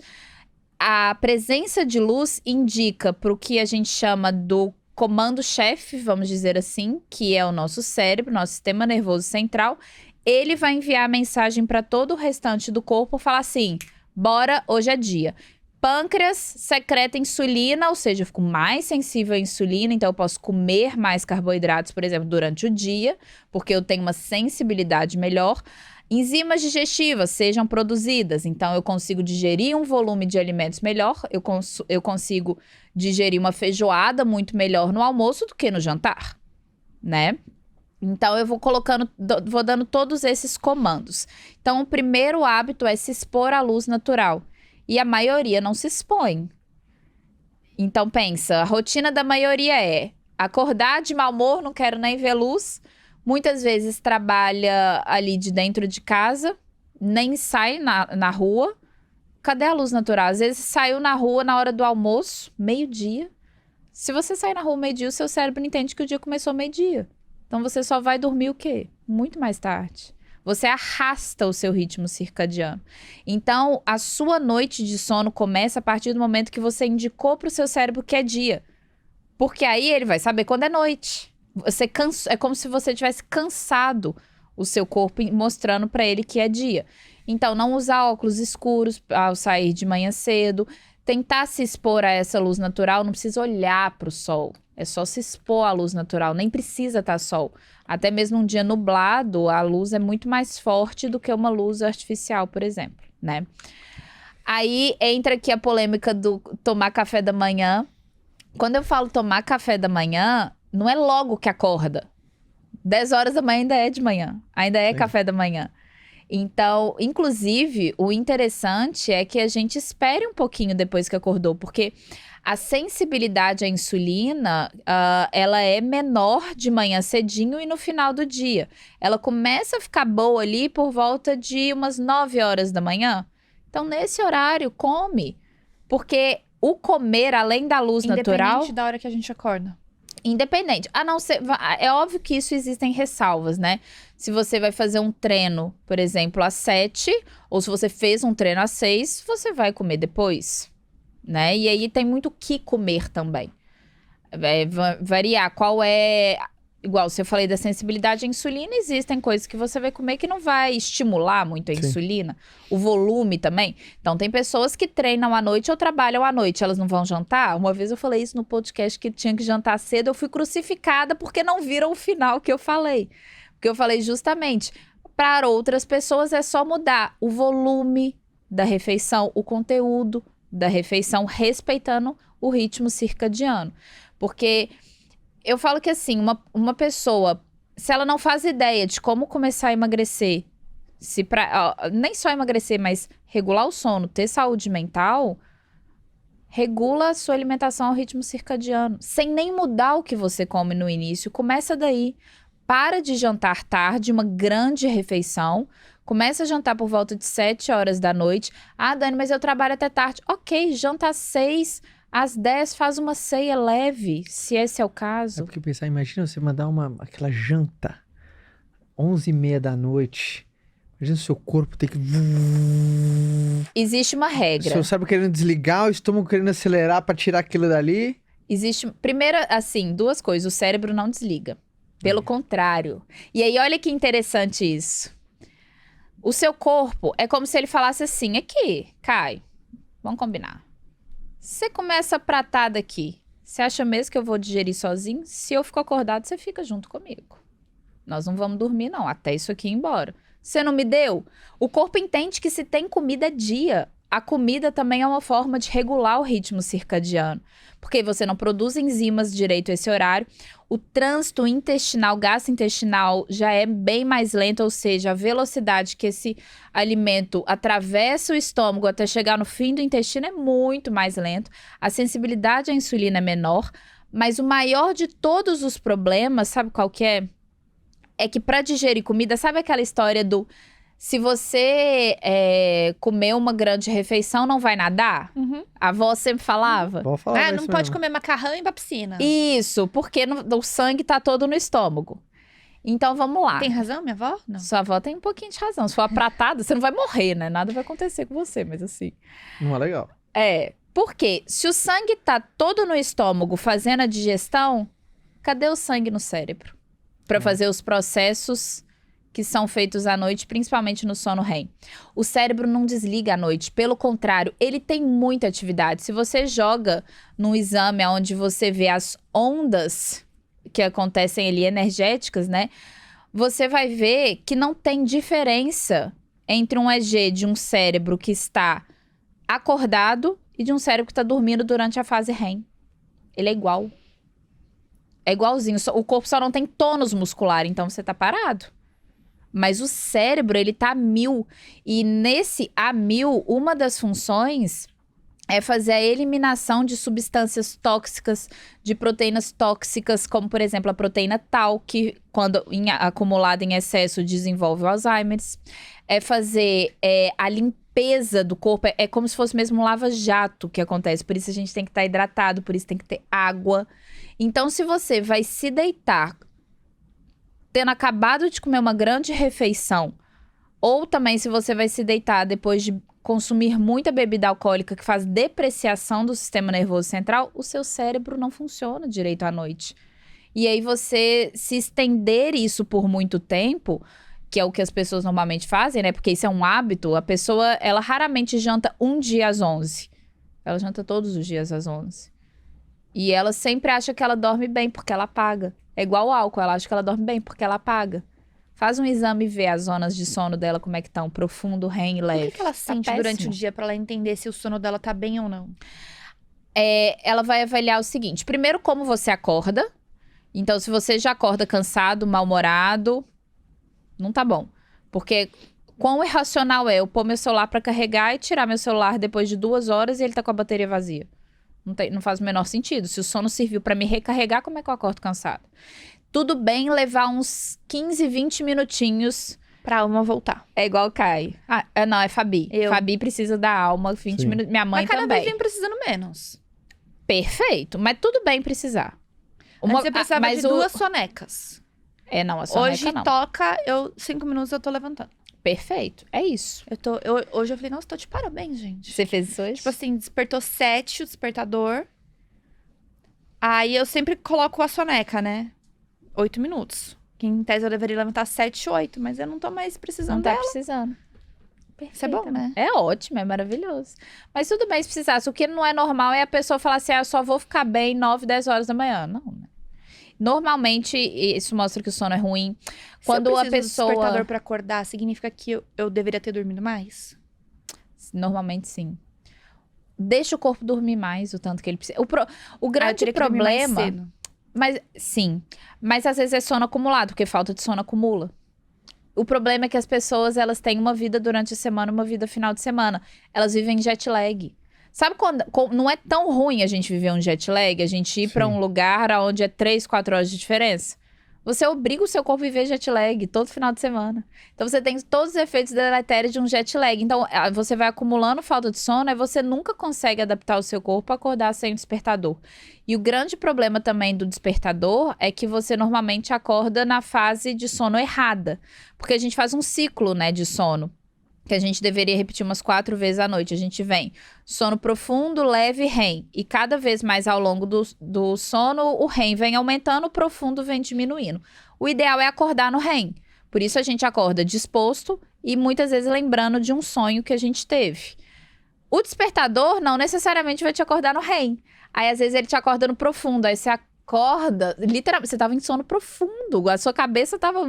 A presença de luz indica para o que a gente chama do comando-chefe, vamos dizer assim, que é o nosso cérebro, nosso sistema nervoso central. Ele vai enviar a mensagem para todo o restante do corpo, falar assim... Bora, hoje é dia. Pâncreas secreta insulina, ou seja, eu fico mais sensível à insulina, então eu posso comer mais carboidratos, por exemplo, durante o dia, porque eu tenho uma sensibilidade melhor. Enzimas digestivas sejam produzidas, então eu consigo digerir um volume de alimentos melhor, eu consigo digerir uma feijoada muito melhor no almoço do que no jantar, né? Então, eu vou vou dando todos esses comandos. Então, o primeiro hábito é se expor à luz natural. E a maioria não se expõe. Então, pensa, a rotina da maioria é acordar de mau humor, não quero nem ver luz. Muitas vezes trabalha ali de dentro de casa, nem sai na rua. Cadê a luz natural? Às vezes saiu na rua na hora do almoço, meio-dia. Se você sair na rua meio-dia, o seu cérebro entende que o dia começou meio-dia. Então, você só vai dormir o quê? Muito mais tarde. Você arrasta o seu ritmo circadiano. Então, a sua noite de sono começa a partir do momento que você indicou para o seu cérebro que é dia. Porque aí ele vai saber quando é noite. É como se você tivesse cansado o seu corpo, mostrando para ele que é dia. Então, não usar óculos escuros ao sair de manhã cedo. Tentar se expor a essa luz natural, não precisa olhar para o sol. É só se expor à luz natural, nem precisa estar sol. Até mesmo um dia nublado, a luz é muito mais forte do que uma luz artificial, por exemplo, né? Aí entra aqui a polêmica do tomar café da manhã. Quando eu falo tomar café da manhã, não é logo que acorda. 10 horas da manhã ainda é de manhã. Ainda é Sim. café da manhã. Então, inclusive, o interessante é que a gente espere um pouquinho depois que acordou. Porque a sensibilidade à insulina, ela é menor de manhã cedinho e no final do dia. Ela começa a ficar boa ali por volta de umas 9 horas da manhã. Então, nesse horário, come. Porque o comer, além da luz natural... Independente da hora que a gente acorda. Independente. A não ser... É óbvio que isso existem ressalvas, né? Se você vai fazer um treino, por exemplo, às 7, ou se você fez um treino às 6, você vai comer depois, né? E aí tem muito o que comer também. Variar qual é... Igual, se eu falei da sensibilidade à insulina, existem coisas que você vai comer que não vai estimular muito a Sim. insulina. O volume também. Então, tem pessoas que treinam à noite ou trabalham à noite. Elas não vão jantar? Uma vez eu falei isso no podcast que tinha que jantar cedo. Eu fui crucificada porque não viram o final que eu falei. Porque eu falei justamente, para outras pessoas é só mudar o volume da refeição, o conteúdo da refeição, respeitando o ritmo circadiano. Porque... Eu falo que assim, uma pessoa, se ela não faz ideia de como começar a emagrecer, nem só emagrecer, mas regular o sono, ter saúde mental, regula a sua alimentação ao ritmo circadiano, sem nem mudar o que você come no início. Começa daí. Para de jantar tarde, uma grande refeição. Começa a jantar por volta de 7 horas da noite. Ah, Dani, mas eu trabalho até tarde. Ok, janta às 6. Às 10, faz uma ceia leve, se esse é o É caso. porque pensar, imagina você mandar aquela janta 11h30 da noite. Imagina o seu corpo ter que... Existe uma O regra. seu cérebro querendo desligar, o estômago querendo acelerar pra tirar aquilo dali. Primeiro, assim, duas coisas. O cérebro não desliga. Pelo contrário. E aí, olha que interessante isso. O seu corpo é como se ele falasse assim, aqui, Kai, vamos combinar. Você começa a pratar daqui. Você acha mesmo que eu vou digerir sozinho? Se eu fico acordado, você fica junto comigo. Nós não vamos dormir, não, até isso aqui ir embora. Você não me deu? O corpo entende que se tem comida dia, a comida também é uma forma de regular o ritmo circadiano. Porque você não produz enzimas direito a esse horário. O trânsito intestinal, gastrointestinal, já é bem mais lento, ou seja, a velocidade que esse alimento atravessa o estômago até chegar no fim do intestino é muito mais lento. A sensibilidade à insulina é menor, mas o maior de todos os problemas, sabe qual que é? É que para digerir comida, sabe aquela história do... Se você comer uma grande refeição, não vai nadar? Uhum. A avó sempre falava. Vou falar Não isso pode mesmo. comer macarrão e ir pra piscina. Isso, porque o sangue tá todo no estômago. Então, vamos lá. Tem razão, minha avó? Não. Sua avó tem um pouquinho de razão. Se for apratada, você não vai morrer, né? Nada vai acontecer com você, mas assim... Não é legal. Porque se o sangue tá todo no estômago fazendo a digestão, cadê o sangue no cérebro? Para fazer os processos que são feitos à noite, principalmente no sono REM. O cérebro não desliga à noite, pelo contrário, ele tem muita atividade. Se você joga num exame onde você vê as ondas que acontecem ali, energéticas, né? Você vai ver que não tem diferença entre um EG de um cérebro que está acordado e de um cérebro que está dormindo durante a fase REM. Ele é igual. É igualzinho. O corpo só não tem tônus muscular, então você tá parado. Mas o cérebro, ele tá a 1000. E nesse a 1000, uma das funções é fazer a eliminação de substâncias tóxicas, de proteínas tóxicas, como, por exemplo, a proteína tal, que, quando acumulada em excesso, desenvolve o Alzheimer. É fazer a limpeza do corpo. É como se fosse mesmo um lava-jato que acontece. Por isso a gente tem que estar hidratado, por isso tem que ter água. Então, se você vai se deitar tendo acabado de comer uma grande refeição, ou também se você vai se deitar depois de consumir muita bebida alcoólica que faz depreciação do sistema nervoso central, o seu cérebro não funciona direito à noite. E aí você se estender isso por muito tempo, que é o que as pessoas normalmente fazem, né? Porque isso é um hábito. A pessoa, ela raramente janta um dia às 11. Ela janta todos os dias às 11. E ela sempre acha que ela dorme bem porque ela apaga. É igual o álcool, ela acha que ela dorme bem porque ela apaga. Faz um exame e vê as zonas de sono dela, como é que estão, profundo, REM e leve. O que ela sente péssimo. durante o dia pra ela entender se o sono dela tá bem ou não? Ela vai avaliar o seguinte. Primeiro, como você acorda. Então, se você já acorda cansado, mal-humorado, não tá bom. Porque quão irracional é eu pôr meu celular pra carregar e tirar meu celular depois de 2 horas e ele tá com a bateria vazia? Não faz o menor sentido. Se o sono serviu pra me recarregar, como é que eu acordo cansado? Tudo bem levar uns 15, 20 minutinhos. Pra alma voltar. É igual Kai. Não, é Fabi. Fabi precisa da alma, 20 Sim. minutos. Minha mãe Mas cada também. vez vem precisando menos. Perfeito, mas tudo bem precisar. Antes você precisava mas de 2 sonecas. não, a soneca Hoje não. toca, 5 minutos eu tô levantando. Perfeito, é isso. Hoje eu falei, nossa, tô de parabéns, gente. Você fez isso hoje? Tipo assim, despertou 7 o despertador. Aí eu sempre coloco a soneca, né? 8 minutos. Que em tese eu deveria levantar 7, 8, mas eu não tô mais precisando Não tá dela. precisando. Isso é bom, né? É ótimo, é maravilhoso. Mas tudo bem se precisasse. O que não é normal é a pessoa falar assim, eu só vou ficar bem 9, 10 horas da manhã. Não, né? Normalmente, isso mostra que o sono é ruim. Quando a Se eu preciso pessoa... do despertador pra acordar, significa que eu deveria ter dormido mais? Normalmente, sim. Deixa o corpo dormir mais, o tanto que ele precisa. O Eu grande teria que dormir mais problema... cedo. Mas, sim. Mas às vezes é sono acumulado, porque falta de sono acumula. O problema é que as pessoas, elas têm uma vida durante a semana, uma vida final de semana. Elas vivem jet lag. Sabe quando não é tão ruim a gente viver um jet lag? A gente ir pra Sim. um lugar onde é 3, 4 horas de diferença? Você obriga o seu corpo a viver jet lag todo final de semana. Então você tem todos os efeitos deletérios de um jet lag. Então você vai acumulando falta de sono e você nunca consegue adaptar o seu corpo a acordar sem o despertador. E o grande problema também do despertador é que você normalmente acorda na fase de sono errada. Porque a gente faz um ciclo, né, de sono. Que a gente deveria repetir umas 4 vezes à noite. A gente vem sono profundo, leve e REM. E cada vez mais ao longo do sono, o REM vem aumentando, o profundo vem diminuindo. O ideal é acordar no REM. Por isso a gente acorda disposto e muitas vezes lembrando de um sonho que a gente teve. O despertador não necessariamente vai te acordar no REM. Aí às vezes ele te acorda no profundo. Aí você acorda, literalmente, você tava em sono profundo. A sua cabeça tava...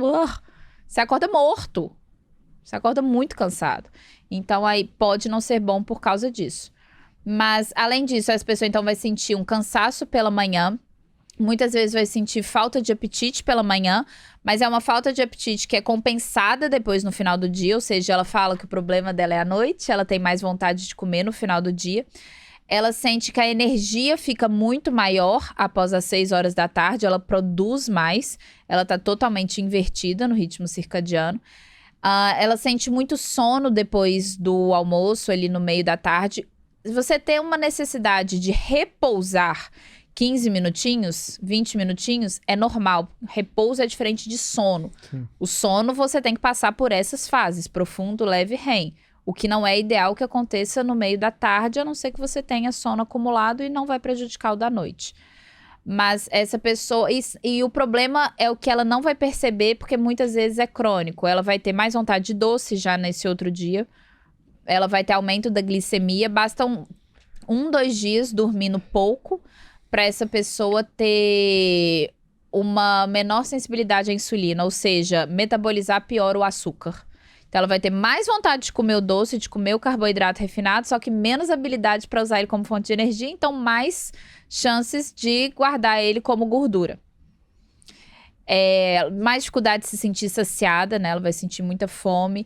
Você acorda morto. Você acorda muito cansado. Então, aí pode não ser bom por causa disso. Mas, além disso, as pessoas, então, vai sentir um cansaço pela manhã. Muitas vezes vai sentir falta de apetite pela manhã. Mas é uma falta de apetite que é compensada depois no final do dia. Ou seja, ela fala que o problema dela é a noite. Ela tem mais vontade de comer no final do dia. Ela sente que a energia fica muito maior após as 6 horas da tarde. Ela produz mais. Ela tá totalmente invertida no ritmo circadiano. Ela sente muito sono depois do almoço, ali no meio da tarde. Se você tem uma necessidade de repousar 15 minutinhos, 20 minutinhos, é normal. Repouso é diferente de sono. Sim. O sono você tem que passar por essas fases, profundo, leve e REM. O que não é ideal que aconteça no meio da tarde, a não ser que você tenha sono acumulado e não vai prejudicar o da noite. Mas essa pessoa... E o problema é o que ela não vai perceber, porque muitas vezes é crônico. Ela vai ter mais vontade de doce já nesse outro dia. Ela vai ter aumento da glicemia. Basta 2 dias dormindo pouco para essa pessoa ter uma menor sensibilidade à insulina. Ou seja, metabolizar pior o açúcar. Então ela vai ter mais vontade de comer o doce, de comer o carboidrato refinado, só que menos habilidade para usar ele como fonte de energia, então mais chances de guardar ele como gordura. Mais dificuldade de se sentir saciada, né? Ela vai sentir muita fome.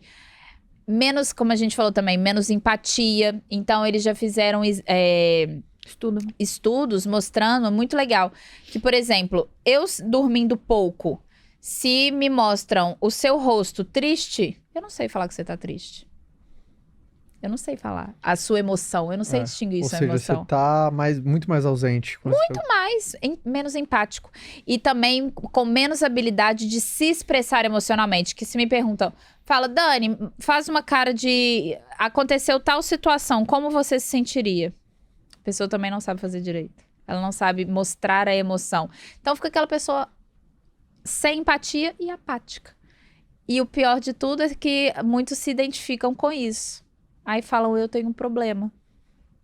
Menos, como a gente falou também, menos empatia. Então eles já fizeram estudos mostrando, muito legal, que, por exemplo, eu dormindo pouco, se me mostram o seu rosto triste, eu não sei falar que você tá triste. Eu não sei falar. A sua emoção, eu não sei distinguir Ou sua seja, emoção. você tá muito mais ausente. Muito mais, menos empático. E também com menos habilidade de se expressar emocionalmente. Que se me perguntam, fala, Dani, faz uma cara de... Aconteceu tal situação, como você se sentiria? A pessoa também não sabe fazer direito. Ela não sabe mostrar a emoção. Então fica aquela pessoa sem empatia e apática. E o pior de tudo é que muitos se identificam com isso. Aí falam, eu tenho um problema.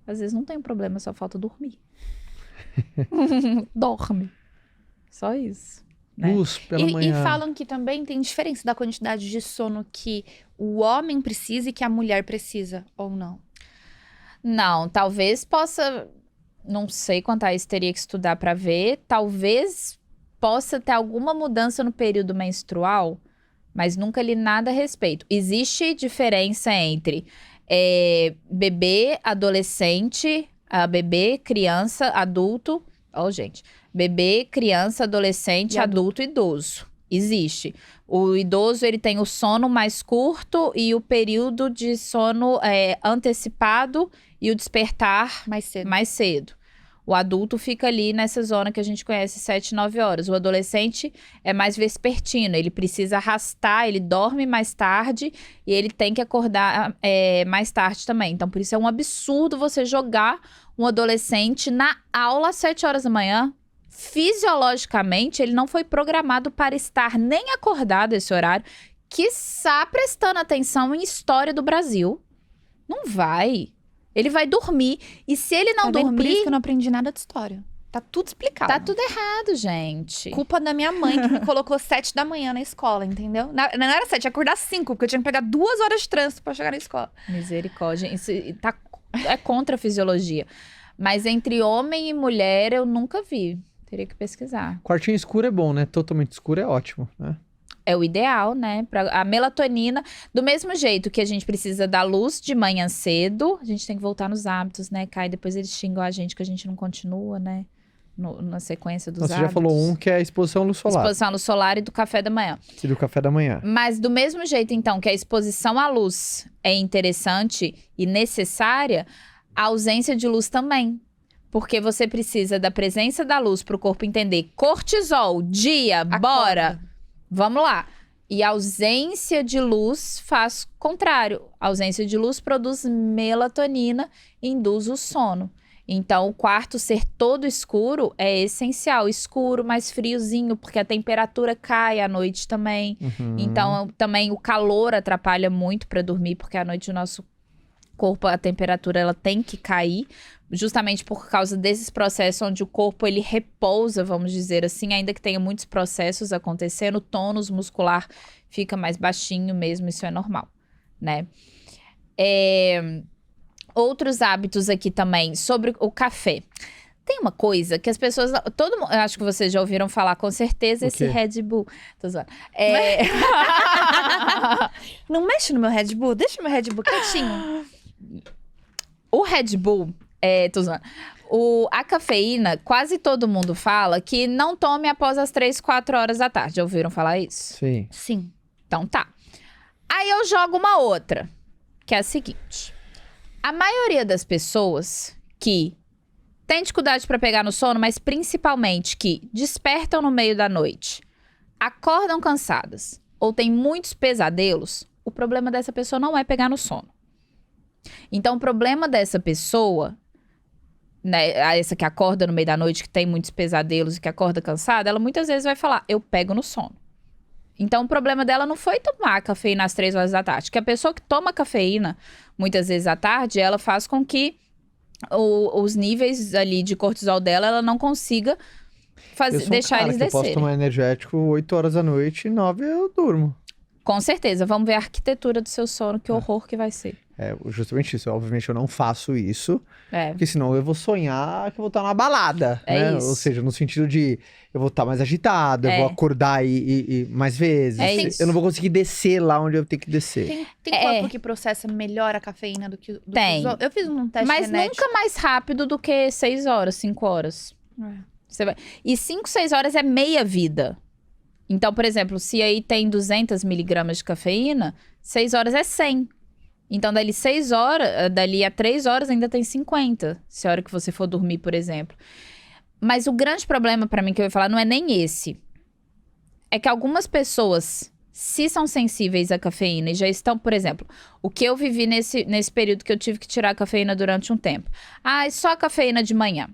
Às vezes não tem um problema, só falta dormir. Dorme. Só isso. Né? Luz pela manhã. E falam que também tem diferença da quantidade de sono que o homem precisa e que a mulher precisa, ou não? Não, talvez possa... Não sei quanto a isso teria que estudar pra ver. Talvez possa ter alguma mudança no período menstrual, mas nunca li nada a respeito. Existe diferença entre bebê, adolescente, bebê, criança, adulto. Gente. Bebê, criança, adolescente, adulto e idoso. Existe. O idoso, ele tem o sono mais curto e o período de sono antecipado e o despertar mais cedo. O adulto fica ali nessa zona que a gente conhece, 7, 9 horas. O adolescente é mais vespertino, ele precisa arrastar, ele dorme mais tarde e ele tem que acordar mais tarde também. Então, por isso é um absurdo você jogar um adolescente na aula às 7 horas da manhã. Fisiologicamente, ele não foi programado para estar nem acordado esse horário, quiçá prestando atenção em história do Brasil. Não vai. Ele vai dormir. E se ele não dormir... Por isso que eu não aprendi nada de história. Tá tudo explicado. Tá tudo errado, gente. Culpa da minha mãe, que me colocou 7 da manhã na escola, entendeu? Não era 7, ia acordar 5, porque eu tinha que pegar 2 horas de trânsito pra chegar na escola. Misericórdia. Isso é contra a fisiologia. Mas entre homem e mulher, eu nunca vi. Teria que pesquisar. Quartinho escuro é bom, né? Totalmente escuro é ótimo, né? É o ideal, né? A melatonina, do mesmo jeito que a gente precisa da luz de manhã cedo, a gente tem que voltar nos hábitos, né, Kai? Depois eles xingam a gente que a gente não continua, né? Na sequência dos hábitos. Você já falou um que é a exposição à luz solar. Exposição à luz solar e do café da manhã. E do café da manhã. Mas do mesmo jeito, então, que a exposição à luz é interessante e necessária, a ausência de luz também. Porque você precisa da presença da luz para o corpo entender cortisol, dia, bora, vamos lá. E a ausência de luz faz o contrário. A ausência de luz produz melatonina e induz o sono. Então, o quarto ser todo escuro é essencial. Escuro, mais friozinho, porque a temperatura cai à noite também. Então, também o calor atrapalha muito para dormir, porque à noite o nosso corpo, a temperatura, ela tem que cair, justamente por causa desses processos onde o corpo, ele repousa, vamos dizer assim, ainda que tenha muitos processos acontecendo, o tônus muscular fica mais baixinho mesmo, isso é normal, né? Outros hábitos aqui também, sobre o café. Tem uma coisa que as pessoas... eu acho que vocês já ouviram falar, com certeza, esse Red Bull. Tô zoando. Não mexe no meu Red Bull, deixa o meu Red Bull quietinho. O Red Bull, tô zoando. A cafeína, quase todo mundo fala que não tome após as 3, 4 horas da tarde. Já ouviram falar isso? Sim. Sim. Então tá. Aí eu jogo uma outra, que é a seguinte. A maioria das pessoas que tem dificuldade para pegar no sono, mas principalmente que despertam no meio da noite, acordam cansadas ou têm muitos pesadelos, o problema dessa pessoa não é pegar no sono. Então, o problema dessa pessoa, né, essa que acorda no meio da noite, que tem muitos pesadelos e que acorda cansada, ela muitas vezes vai falar, eu pego no sono. Então, o problema dela não foi tomar cafeína às 3 horas da tarde. Porque a pessoa que toma cafeína, muitas vezes à tarde, ela faz com que os níveis ali de cortisol dela, ela não consiga deixar eles descerem. Eu posso tomar energético 8 horas da noite e 9 eu durmo. Com certeza. Vamos ver a arquitetura do seu sono, que horror que vai ser. Justamente isso. Obviamente eu não faço isso, porque senão eu vou sonhar que eu vou estar numa balada, né? Isso. Ou seja, no sentido de eu vou estar mais agitado, eu vou acordar mais vezes. Eu não vou conseguir descer lá onde eu tenho que descer. Tem corpo que processa melhor a cafeína do que os outros? Eu fiz um teste Mas genético. nunca mais rápido do que 6 horas, 5 horas. Você vai... E 5, 6 horas é meia vida. Então, por exemplo, se aí tem 200 miligramas de cafeína, 6 horas é 100. Então, dali a 3 horas ainda tem 50, se a hora que você for dormir, por exemplo. Mas o grande problema pra mim que eu ia falar não é nem esse. É que algumas pessoas, se são sensíveis à cafeína e já estão, por exemplo, o que eu vivi nesse período que eu tive que tirar a cafeína durante um tempo. Só a cafeína de manhã.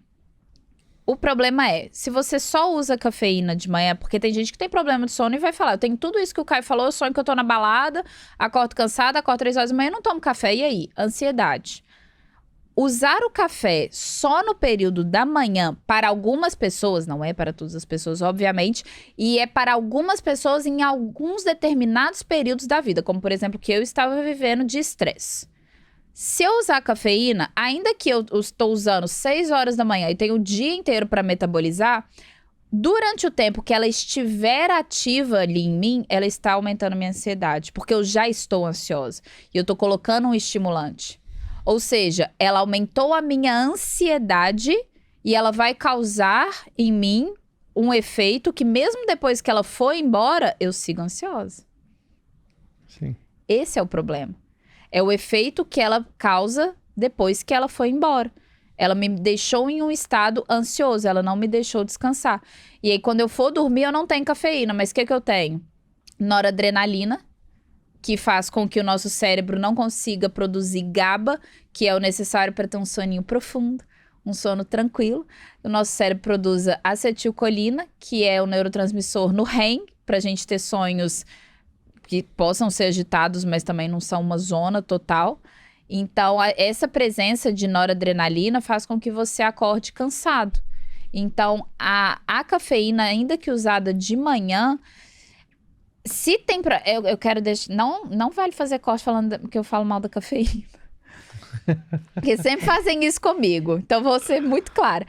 O problema é, se você só usa cafeína de manhã, porque tem gente que tem problema de sono e vai falar, eu tenho tudo isso que o Caio falou, eu sonho que eu tô na balada, acordo cansada, acordo 3 horas da manhã, não tomo café, e aí? Ansiedade. Usar o café só no período da manhã, para algumas pessoas, não é para todas as pessoas, obviamente, e é para algumas pessoas em alguns determinados períodos da vida, como por exemplo, que eu estava vivendo de estresse. Se eu usar cafeína, ainda que eu estou usando 6 horas da manhã e tenho o dia inteiro para metabolizar, Durante o tempo que ela estiver ativa ali em mim, ela está aumentando a minha ansiedade, porque eu já estou ansiosa e eu tô colocando um estimulante. Ou seja, ela aumentou a minha ansiedade e ela vai causar em mim um efeito que mesmo depois que ela foi embora, eu sigo ansiosa. Sim. Esse é o problema. É o efeito que ela causa depois que ela foi embora. Ela me deixou em um estado ansioso, ela não me deixou descansar. E aí, quando eu for dormir, eu não tenho cafeína, mas o que eu tenho? Noradrenalina, que faz com que o nosso cérebro não consiga produzir GABA, que é o necessário para ter um soninho profundo, um sono tranquilo. O nosso cérebro produz acetilcolina, que é o neurotransmissor no REM, para a gente ter sonhos que possam ser agitados, mas também não são uma zona total. Então, essa presença de noradrenalina faz com que você acorde cansado. Então, a cafeína, ainda que usada de manhã, se tem eu quero deixar... Não vale fazer corte falando que eu falo mal da cafeína. Porque sempre fazem isso comigo. Então, vou ser muito clara.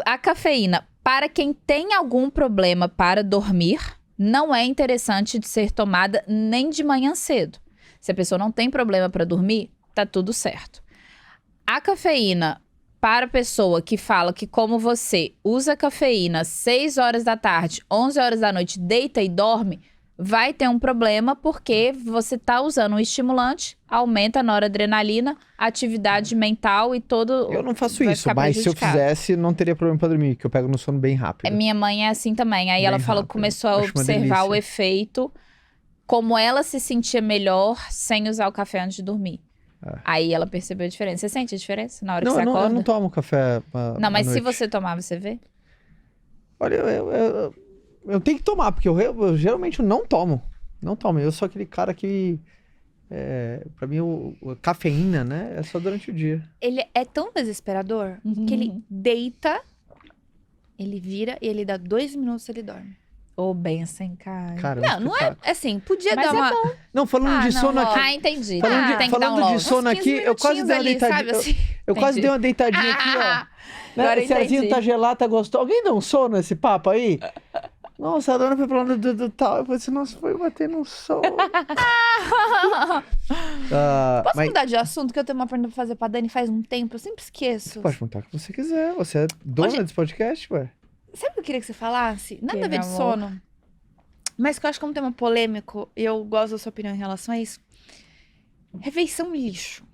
A cafeína, para quem tem algum problema para dormir, não é interessante de ser tomada nem de manhã cedo. Se a pessoa não tem problema para dormir, tá tudo certo. A cafeína, para a pessoa que fala que, como você, usa cafeína 6 horas da tarde, 11 horas da noite, deita e dorme, vai ter um problema porque você tá usando um estimulante, aumenta a noradrenalina, atividade mental e todo... Eu não faço vai isso, ficar mas se eu prejudicado. fizesse, não teria problema pra dormir, que eu pego no sono bem rápido. Minha mãe é assim também. Aí Bem ela falou que rápido. começou a Acho uma observar o delícia. efeito, como ela se sentia melhor sem usar o café antes de dormir. Aí ela percebeu a diferença. Você sente a diferença na hora que Não, você eu acorda? eu não tomo café Não, mas à se noite. você tomar, você vê? Olha, eu tenho que tomar, porque eu geralmente não tomo. Não tomo. Eu sou aquele cara que... pra mim, a cafeína, né? É só durante o dia. Ele é tão desesperador que ele deita, ele vira e ele dá 2 minutos e ele dorme. Ô, benção, cara. Cara, Não, não é assim, podia Mas dar é uma... Não, falando de não, sono ó. aqui... Ah, entendi. Falando de- Tem que dar um falando de logo. sono uns 15 aqui, eu quase dei uma minutinhos ali, deitadinha. sabe, assim? Eu quase Entendi. dei uma deitadinha aqui, ó. Né? Agora Esse arzinho entendi. tá gelado, tá gostoso. Alguém deu um sono nesse papo aí? Nossa, a dona foi falando do tal. Eu falei assim, nossa, foi bater no sono. Posso mas mudar de assunto? Que eu tenho uma pergunta pra fazer pra Dani faz um tempo, eu sempre esqueço. pode perguntar o que você quiser. Você é dona Hoje- desse podcast, ué. Sabe o que eu queria que você falasse? Nada Que, a ver de meu sono. Mas que eu acho que é um tema polêmico e eu gosto da sua opinião em relação a isso. Refeição lixo.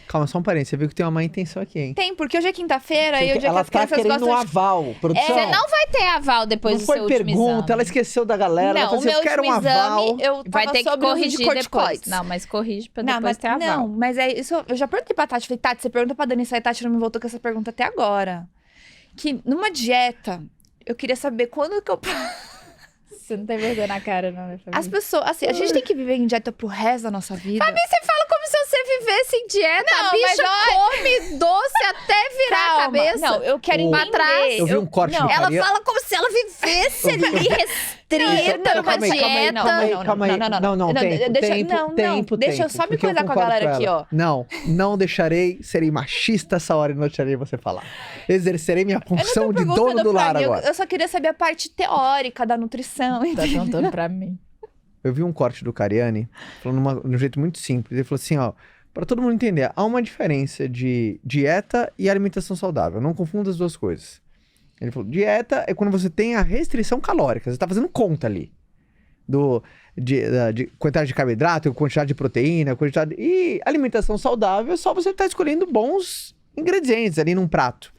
Calma, só um parênteses. Você viu que tem uma má intenção aqui, hein? Tem, porque hoje é quinta-feira e hoje é que Ela as tá crianças querendo um gostam de... aval, produção. Você não vai ter aval depois Não do foi seu último pergunta, exame. ela esqueceu da galera. Não, ela o falou assim, meu eu quero um último aval. exame, eu Vai tava ter que sobre o uso de corrigir depois. corticoides. Não, mas corrige pra Não, depois mas, ter aval. não, mas é isso. Eu já perguntei pra Tati, falei, Tati, você pergunta pra Dani, a Tati não me voltou com essa pergunta até agora. Que numa dieta, eu queria saber quando que eu... Você não tem vergonha na cara, não, né, Fabi? As pessoas, assim, a gente tem que viver em dieta pro resto da nossa vida. Fabi, você fala como se você vivesse em dieta. Não, a bicha mas olha- come doce até virar a cabeça. Não, eu quero O- entender. Pra trás. Eu vi um corte não, do Ela Cariani. fala como se ela vivesse Eu vi- ali restrita numa calma aí, dieta. calma aí. Não, tempo, Deixa eu só me porque eu coisar com a concordo galera com aqui, ela. ó. Não deixarei, serei machista essa hora e não deixarei você falar. Exercerei minha Eu não função tô de dono perguntando do pra lar mim, agora. eu só queria saber a parte teórica da nutrição. Tá perguntando pra mim. Eu vi um corte do Cariani, falando de um jeito muito simples. Ele falou assim, ó, pra todo mundo entender, há uma diferença de dieta e alimentação saudável. Não confunda as duas coisas. Ele falou, dieta é quando você tem a restrição calórica. Você tá fazendo conta ali. De quantidade de carboidrato, quantidade de proteína, quantidade... E alimentação saudável é só você tá escolhendo bons ingredientes ali num prato.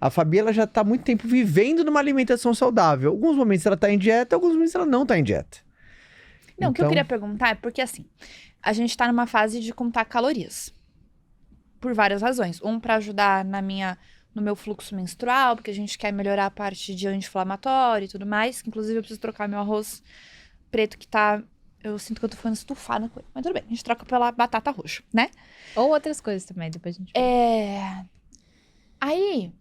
A Fabi, ela já tá há muito tempo vivendo numa alimentação saudável. Alguns momentos ela tá em dieta, alguns momentos ela não tá em dieta. Não, o que eu Então- queria perguntar é porque, assim, a gente tá numa fase de contar calorias. Por várias razões. Pra ajudar no meu fluxo menstrual, porque a gente quer melhorar a parte de anti-inflamatório e tudo mais. Que, inclusive, eu preciso trocar meu arroz preto que tá... Eu sinto que eu tô ficando estufada com ele. Mas tudo bem, a gente troca pela batata roxa, né? Ou outras coisas também, depois a gente... Aí,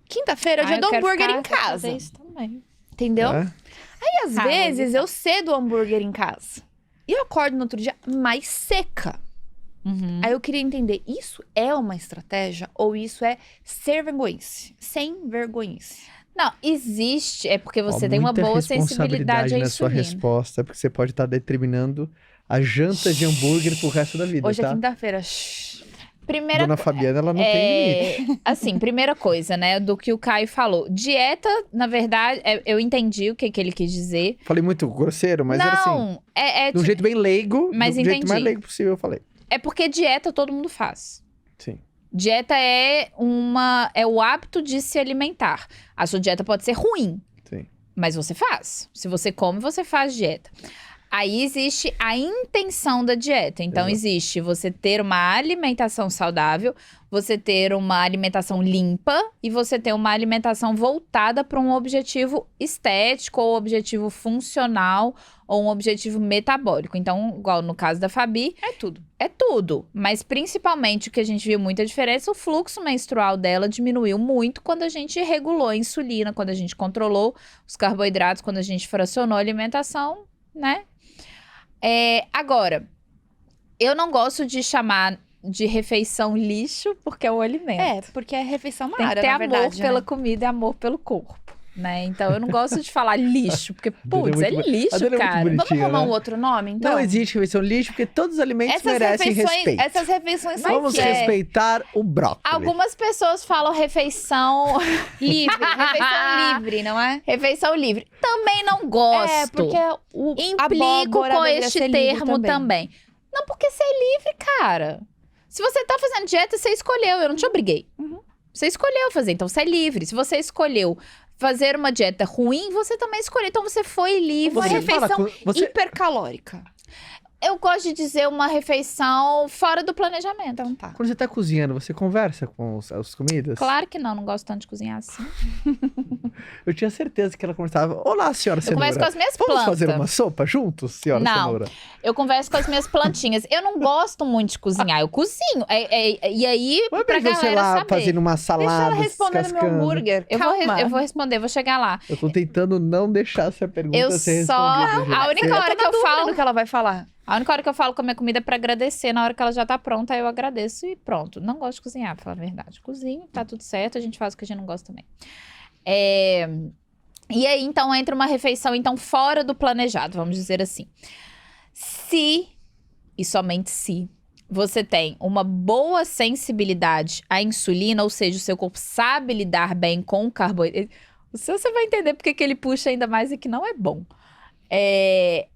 quinta-feira é Ah, dia eu do quero hambúrguer ficar- em casa. fazer isso também. Entendeu? É? E às Ah, vezes mas eu cedo o hambúrguer em casa. E eu acordo no outro dia mais seca. Uhum. Aí eu queria entender, isso é uma estratégia ou isso é ser vergonhice? Sem vergonhice. Não, existe. É porque você Ó, tem uma muita boa sensibilidade à responsabilidade na sua insulina. resposta, porque você pode estar determinando a janta de hambúrguer pro resto da vida, Hoje é tá? quinta-feira. Shhh. Primeira Dona Fabiana, ela não tem limite. Assim, primeira coisa, né, do que o Caio falou. Dieta, na verdade, eu entendi o que ele quis dizer. Falei muito grosseiro, mas era assim, Não, de um jeito bem leigo, Mas do jeito mais entendi. leigo possível, eu falei. é porque dieta todo mundo faz. Sim. Dieta é o hábito de se alimentar. A sua dieta pode ser ruim, Sim. mas você faz. Se você come, você faz dieta. Aí existe a intenção da dieta. Então, Exato. existe você ter uma alimentação saudável, você ter uma alimentação limpa e você ter uma alimentação voltada para um objetivo estético ou objetivo funcional ou um objetivo metabólico. Então, igual no caso da Fabi, É tudo. é tudo. Mas principalmente o que a gente viu muita diferença, o fluxo menstrual dela diminuiu muito quando a gente regulou a insulina, quando a gente controlou os carboidratos, quando a gente fracionou a alimentação, né? Agora, eu não gosto de chamar de refeição lixo, porque é o alimento. É, porque é refeição Tem que mara, ter na amor verdade, pela né? comida e amor pelo corpo, né? Então, eu não gosto de falar lixo, porque, Adorei putz, é muito- lixo, adorei muito cara. bonito. Vamos arrumar né? um outro nome, então? Não existe refeição lixo, porque todos os alimentos merecem respeito. Essas refeições são Vamos o quê? respeitar o brócolis. Algumas pessoas falam refeição Livre, refeição livre, não é? refeição livre. Também não gosto. É, porque o Implico abóbora com deveria este ser livre termo também. Não, porque você é livre, cara. Se você tá fazendo dieta, você escolheu. Eu não te obriguei. Uhum. Você escolheu fazer, então você é livre. Se você escolheu fazer uma dieta ruim, você também escolheu. Então você foi livre. Uma Você refeição fala com- você- hipercalórica. Eu gosto de dizer uma refeição fora do planejamento. Então tá. Quando você tá cozinhando, você conversa com as comidas? Claro que não gosto tanto de cozinhar assim. Eu tinha certeza que ela conversava. Olá, senhora Eu cenoura. converso com as minhas Vamos plantas. fazer uma sopa juntos, senhora Não. cenoura? Eu converso com as minhas plantinhas. Eu não gosto muito de cozinhar, eu cozinho. E aí, Não é pra pra você galera lá saber. fazendo uma Deixa salada, ela responder no meu descascando. hambúrguer. Eu Calma. vou responder, vou chegar lá. Eu tô tentando não deixar essa pergunta Eu ser só- respondida. gente. a única Você- hora Eu tô que na eu dúvida falo- do que ela vai falar. A única hora que eu falo com a minha comida é pra agradecer. Na hora que ela já tá pronta, eu agradeço e pronto. Não gosto de cozinhar, pra falar a verdade. Cozinho, tá tudo certo, a gente faz o que a gente não gosta também. E aí, então, entra uma refeição, então, fora do planejado, vamos dizer assim. Se, e somente se, você tem uma boa sensibilidade à insulina, ou seja, o seu corpo sabe lidar bem com o carboidrato. O seu você vai entender porque que ele puxa ainda mais e que não é bom.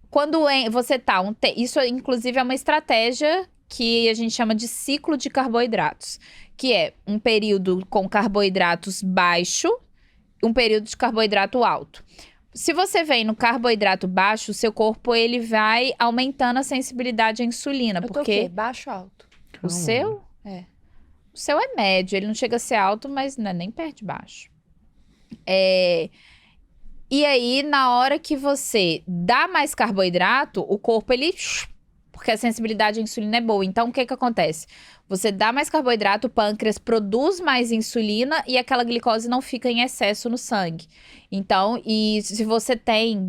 Quando você tá... isso, inclusive, é uma estratégia que a gente chama de ciclo de carboidratos. Que é um período com carboidratos baixo, um período de carboidrato alto. Se você vem no carboidrato baixo, o seu corpo ele vai aumentando a sensibilidade à insulina. Eu tô o Porque quê? Baixo ou alto? o seu... É. O seu é médio, ele não chega a ser alto, mas não é nem perto de baixo. E aí, na hora que você dá mais carboidrato, o corpo, ele... Porque a sensibilidade à insulina é boa. Então, o que que acontece? Você dá mais carboidrato, o pâncreas produz mais insulina e aquela glicose não fica em excesso no sangue. Então, e se você tem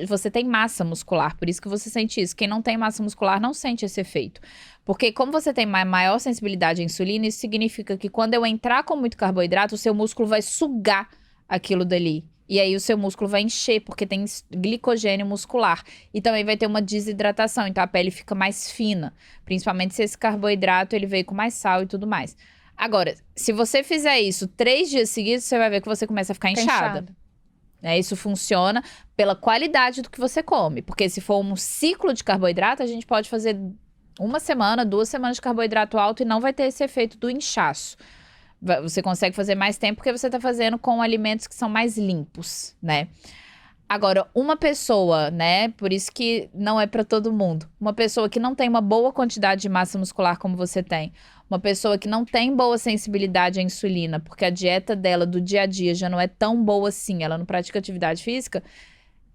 você tem massa muscular, por isso que você sente isso. Quem não tem massa muscular não sente esse efeito. Porque como você tem maior sensibilidade à insulina, isso significa que quando eu entrar com muito carboidrato, o seu músculo vai sugar aquilo dali. E aí o seu músculo vai encher, porque tem glicogênio muscular. E também vai ter uma desidratação, então a pele fica mais fina. Principalmente se esse carboidrato ele veio com mais sal e tudo mais. Agora, se você fizer isso 3 dias seguidos, você vai ver que você começa a ficar inchada. Isso funciona pela qualidade do que você come. Porque se for um ciclo de carboidrato, a gente pode fazer 1 semana, 2 semanas de carboidrato alto e não vai ter esse efeito do inchaço. Você consegue fazer mais tempo porque você está fazendo com alimentos que são mais limpos, né? Agora, uma pessoa, né? Por isso que não é para todo mundo. Uma pessoa que não tem uma boa quantidade de massa muscular como você tem. Uma pessoa que não tem boa sensibilidade à insulina, porque a dieta dela do dia a dia já não é tão boa assim, ela não pratica atividade física.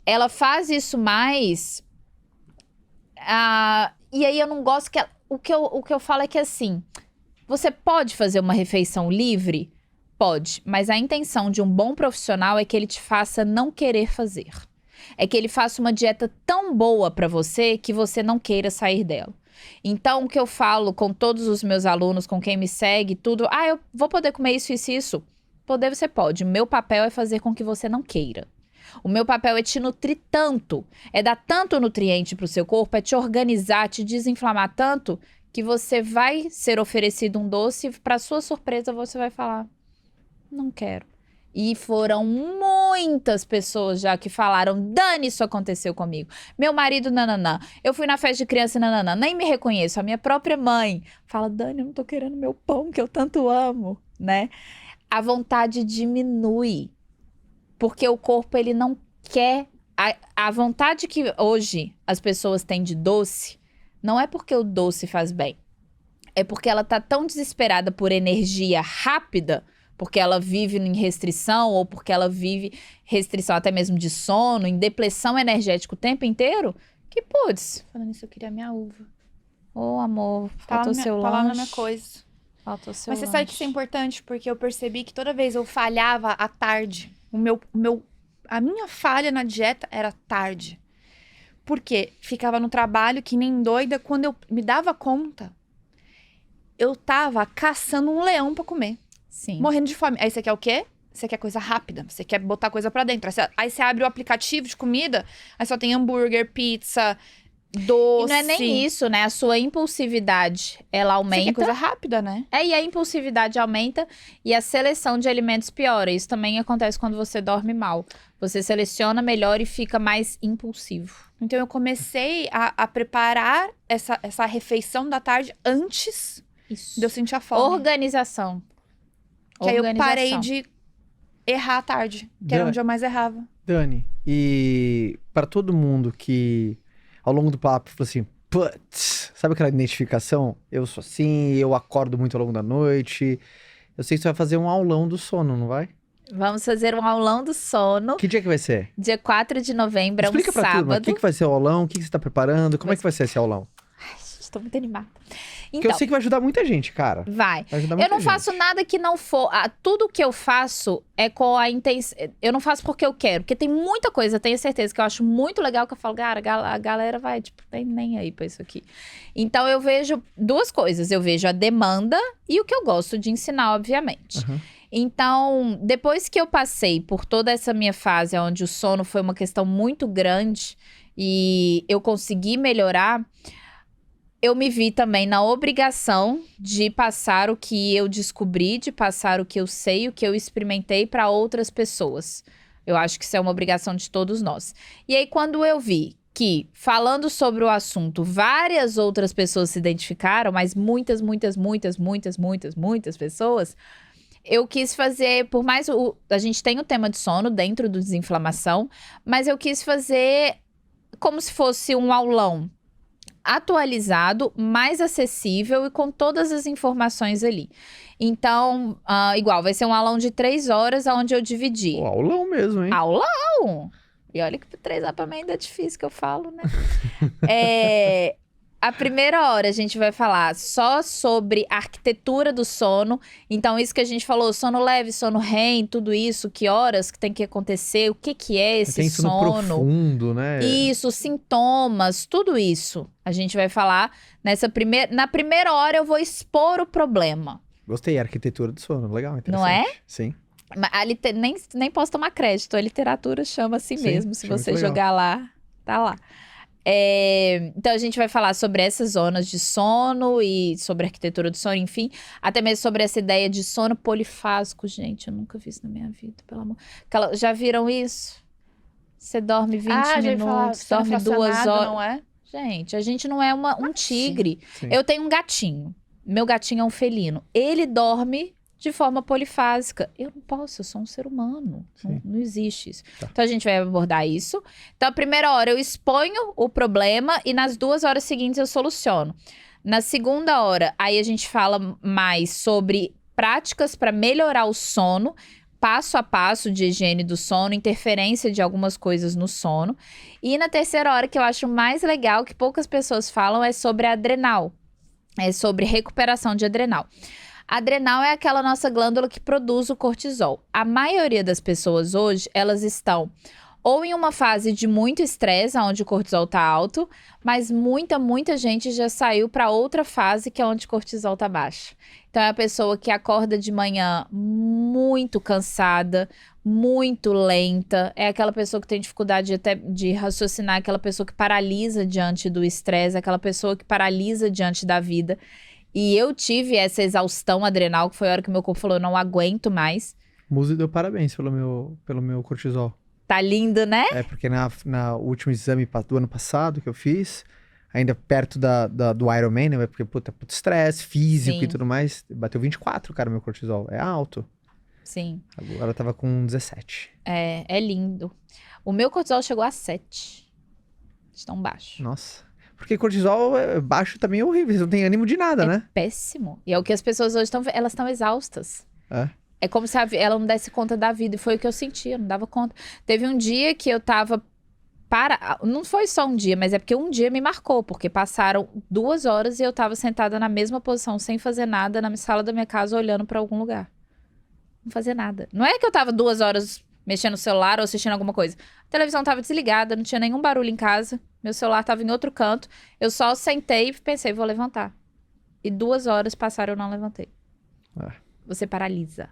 Ela faz isso mais... e aí eu não gosto que... O que eu falo é que assim... Você pode fazer uma refeição livre? Pode, mas a intenção de um bom profissional é que ele te faça não querer fazer. É que ele faça uma dieta tão boa para você que você não queira sair dela. Então, o que eu falo com todos os meus alunos, com quem me segue, tudo... eu vou poder comer isso, isso e isso? poder você pode. O meu papel é fazer com que você não queira. O meu papel é te nutrir tanto, é dar tanto nutriente pro seu corpo, é te organizar, te desinflamar tanto, que você vai ser oferecido um doce e, pra sua surpresa, você vai falar, não quero. E foram muitas pessoas já que falaram, Dani, isso aconteceu comigo. Meu marido, nananã. Eu fui na festa de criança, nananã. Nem me reconheço. A minha própria mãe fala, Dani, eu não tô querendo meu pão que eu tanto amo, né? A vontade diminui. Porque o corpo, ele não quer... A vontade que hoje as pessoas têm de doce, não é porque o doce faz bem. É porque ela tá tão desesperada por energia rápida, porque ela vive em restrição, ou porque ela vive restrição até mesmo de sono, em depressão energética o tempo inteiro, que, putz, Falando isso, eu queria minha uva. ô amor, faltou seu Tá lá na lanche. minha coisa. Faltou seu Mas você lanche. sabe que isso é importante, porque eu percebi que toda vez eu falhava à tarde. A minha falha na dieta era tarde. Porque ficava no trabalho que nem doida. Quando eu me dava conta, eu tava caçando um leão pra comer. Sim. Morrendo de fome. Aí você quer o quê? Você quer coisa rápida. Você quer botar coisa pra dentro. Aí você abre o aplicativo de comida, aí só tem hambúrguer, pizza, doce. E não é nem isso, né? A sua impulsividade, ela Você quer aumenta. coisa rápida, né? E a impulsividade aumenta e a seleção de alimentos piora. Isso também acontece quando você dorme mal. Você seleciona melhor e fica mais impulsivo. Então eu comecei a preparar essa refeição da tarde antes Isso. de eu sentir a fome. Organização. Que aí eu parei Organização. de errar à tarde, que era onde eu mais errava. Dani, e para todo mundo que ao longo do papo falou assim, putz, sabe aquela identificação? Eu sou assim, eu acordo muito ao longo da noite. Eu sei que você vai fazer um aulão do sono, não vai? Vamos fazer um aulão do sono. Que dia que vai ser? Dia 4 de novembro, é um Explica pra turma, o sábado. que vai ser o aulão, o que você tá preparando, como é que vai ser esse aulão? Estou muito animada. Porque eu Então, sei que vai ajudar muita gente, cara. vai. Vai ajudar Eu muita não gente. faço nada que não for. Tudo que eu faço é com a intenção. Eu não faço porque eu quero. Porque tem muita coisa, tenho certeza, que eu acho muito legal. Que eu falo, cara, a galera vai, tipo, tem nem aí pra isso aqui. Então eu vejo duas coisas. Eu vejo a demanda e o que eu gosto de ensinar, obviamente. Uhum. Então, depois que eu passei por toda essa minha fase, onde o sono foi uma questão muito grande e eu consegui melhorar. Eu me vi também na obrigação de passar o que eu descobri, de passar o que eu sei, o que eu experimentei para outras pessoas. Eu acho que isso é uma obrigação de todos nós. E aí, quando eu vi que, falando sobre o assunto, várias outras pessoas se identificaram, mas muitas pessoas, eu quis fazer, por mais a gente tem o tema de sono dentro do Desinflamação, mas eu quis fazer como se fosse um aulão atualizado, mais acessível e com todas as informações ali. Então, igual, vai ser um aulão de 3 horas, onde eu dividi. Pô, aulão mesmo, hein? Aulão! E olha que 3 horas pra mim ainda é difícil que eu falo, né? A primeira hora a gente vai falar só sobre a arquitetura do sono. Então, isso que a gente falou, sono leve, sono REM, tudo isso, que horas que tem que acontecer, o que é esse Tem sono sono. profundo, né? Isso, sintomas, tudo isso. A gente vai falar na primeira hora eu vou expor o problema. Gostei, a arquitetura do sono, legal, interessante. Não é? Sim. Mas nem posso tomar crédito, a literatura chama assim Sim, mesmo. Se achei você muito legal. jogar lá, tá lá. Então a gente vai falar sobre essas zonas de sono e sobre a arquitetura do sono, enfim. Até mesmo sobre essa ideia de sono polifásico. Gente, eu nunca vi isso na minha vida, pelo amor. Já viram isso? Você dorme 20 minutos, dorme 2 horas. Não é? Gente, a gente não é um tigre. Sim. Eu tenho um gatinho. Meu gatinho é um felino. Ele dorme de forma polifásica. Eu não posso, eu sou um ser humano. Não existe isso. Tá. Então a gente vai abordar isso. Então a primeira hora eu exponho o problema e nas 2 horas seguintes eu soluciono. Na segunda hora, aí a gente fala mais sobre práticas para melhorar o sono, passo a passo de higiene do sono, interferência de algumas coisas no sono. E na terceira hora, que eu acho mais legal, que poucas pessoas falam, é sobre a adrenal. É sobre recuperação de adrenal. A adrenal é aquela nossa glândula que produz o cortisol. A maioria das pessoas hoje, elas estão ou em uma fase de muito estresse, onde o cortisol tá alto, mas muita gente já saiu para outra fase, que é onde o cortisol tá baixo. Então é a pessoa que acorda de manhã muito cansada, muito lenta, é aquela pessoa que tem dificuldade até de raciocinar, aquela pessoa que paralisa diante do estresse, aquela pessoa que paralisa diante da vida. E eu tive essa exaustão adrenal, que foi a hora que meu corpo falou, eu não aguento mais. Muzi deu parabéns pelo meu cortisol. Tá lindo, né? É, porque na último exame do ano passado que eu fiz, ainda perto do Ironman, né? Porque, puta estresse físico Sim. e tudo mais, bateu 24, cara, meu cortisol. É alto. Sim. Agora eu tava com 17. É lindo. O meu cortisol chegou a 7. De tão baixo. Nossa. Porque cortisol baixo também é horrível, você não tem ânimo de nada, né? Péssimo. E é o que as pessoas hoje estão... Elas estão exaustas. É. É como se ela não desse conta da vida. E foi o que eu sentia, não dava conta. Teve um dia que eu tava... Não foi só um dia, mas é porque um dia me marcou. Porque passaram 2 horas e eu tava sentada na mesma posição, sem fazer nada, na sala da minha casa, olhando pra algum lugar. Não fazer nada. Não é que eu tava 2 horas mexendo no celular ou assistindo alguma coisa. A televisão tava desligada, não tinha nenhum barulho em casa. Meu celular tava em outro canto. Eu só sentei e pensei, vou levantar. E 2 horas passaram, eu não levantei. Você paralisa.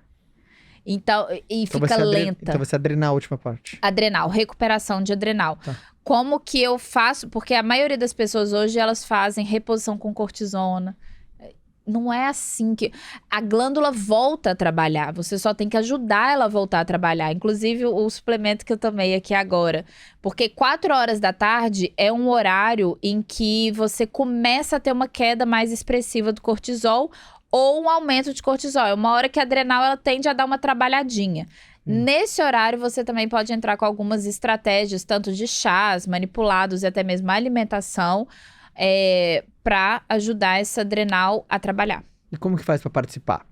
Então, fica lenta. Então vai ser adrenal a última parte. Adrenal, recuperação de adrenal. Tá. Como que eu faço? Porque a maioria das pessoas hoje, elas fazem reposição com cortisona. Não é assim que... A glândula volta a trabalhar. Você só tem que ajudar ela a voltar a trabalhar. Inclusive, o suplemento que eu tomei aqui agora. Porque 4 horas da tarde é um horário em que você começa a ter uma queda mais expressiva do cortisol ou um aumento de cortisol. É uma hora que a adrenal ela tende a dar uma trabalhadinha. Nesse horário, você também pode entrar com algumas estratégias, tanto de chás, manipulados e até mesmo alimentação, para ajudar essa adrenal a trabalhar. E como que faz pra participar?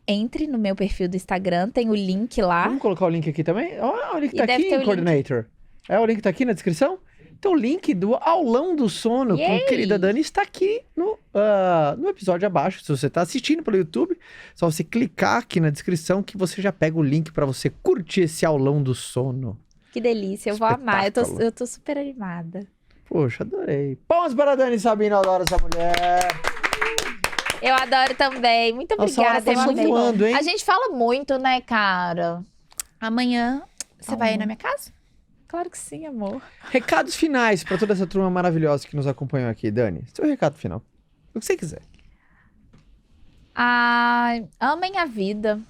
Entre no meu perfil do Instagram, tem o link lá. Vamos colocar o link aqui também? Ó, o link E tá deve aqui, ter o Coordinator. O link tá aqui na descrição? Então o link do aulão do sono com a Yay! querida Dani está aqui no episódio abaixo. Se você tá assistindo pelo YouTube, só você clicar aqui na descrição que você já pega o link pra você curtir esse aulão do sono. Que delícia, eu vou amar. Espetáculo. Eu tô super animada. Poxa, adorei. Palmas para a Dani Sabino, eu adoro essa mulher. Eu adoro também. Muito Nossa, a hora obrigada, eu passou amei. voando, hein? A gente fala muito, né, cara? Amanhã, você vai aí na minha casa? Claro que sim, amor. Recados finais para toda essa turma maravilhosa que nos acompanhou aqui, Dani. Seu recado final. O que você quiser. Amem a vida.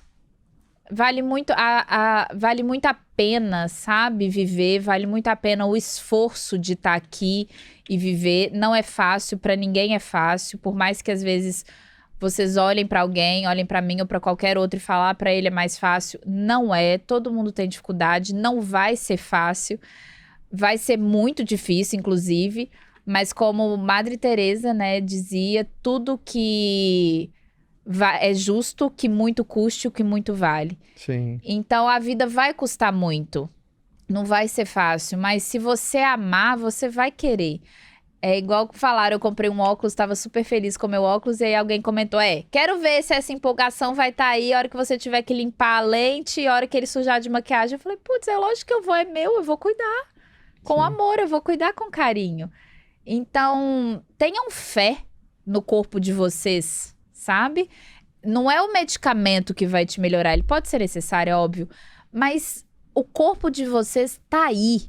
Vale muito a pena, sabe? Viver. Vale muito a pena o esforço de estar aqui e viver. Não é fácil, para ninguém é fácil. Por mais que às vezes vocês olhem para alguém, olhem para mim ou para qualquer outro e falar para ele é mais fácil. Não é. Todo mundo tem dificuldade. Não vai ser fácil. Vai ser muito difícil, inclusive. Mas como Madre Teresa, né, dizia, tudo que é justo, que muito custe, o que muito vale. Sim. Então a vida vai custar muito. Não vai ser fácil, mas se você amar, você vai querer. É igual que falaram, eu comprei um óculos, estava super feliz com o meu óculos, e aí alguém comentou, quero ver se essa empolgação vai estar aí a hora que você tiver que limpar a lente, a hora que ele sujar de maquiagem. Eu falei, putz, é lógico que eu vou, é meu, eu vou cuidar. Com amor, eu vou cuidar com carinho. Então, tenham fé no corpo de vocês, sabe? Não é o medicamento que vai te melhorar, ele pode ser necessário, é óbvio, mas o corpo de vocês tá aí.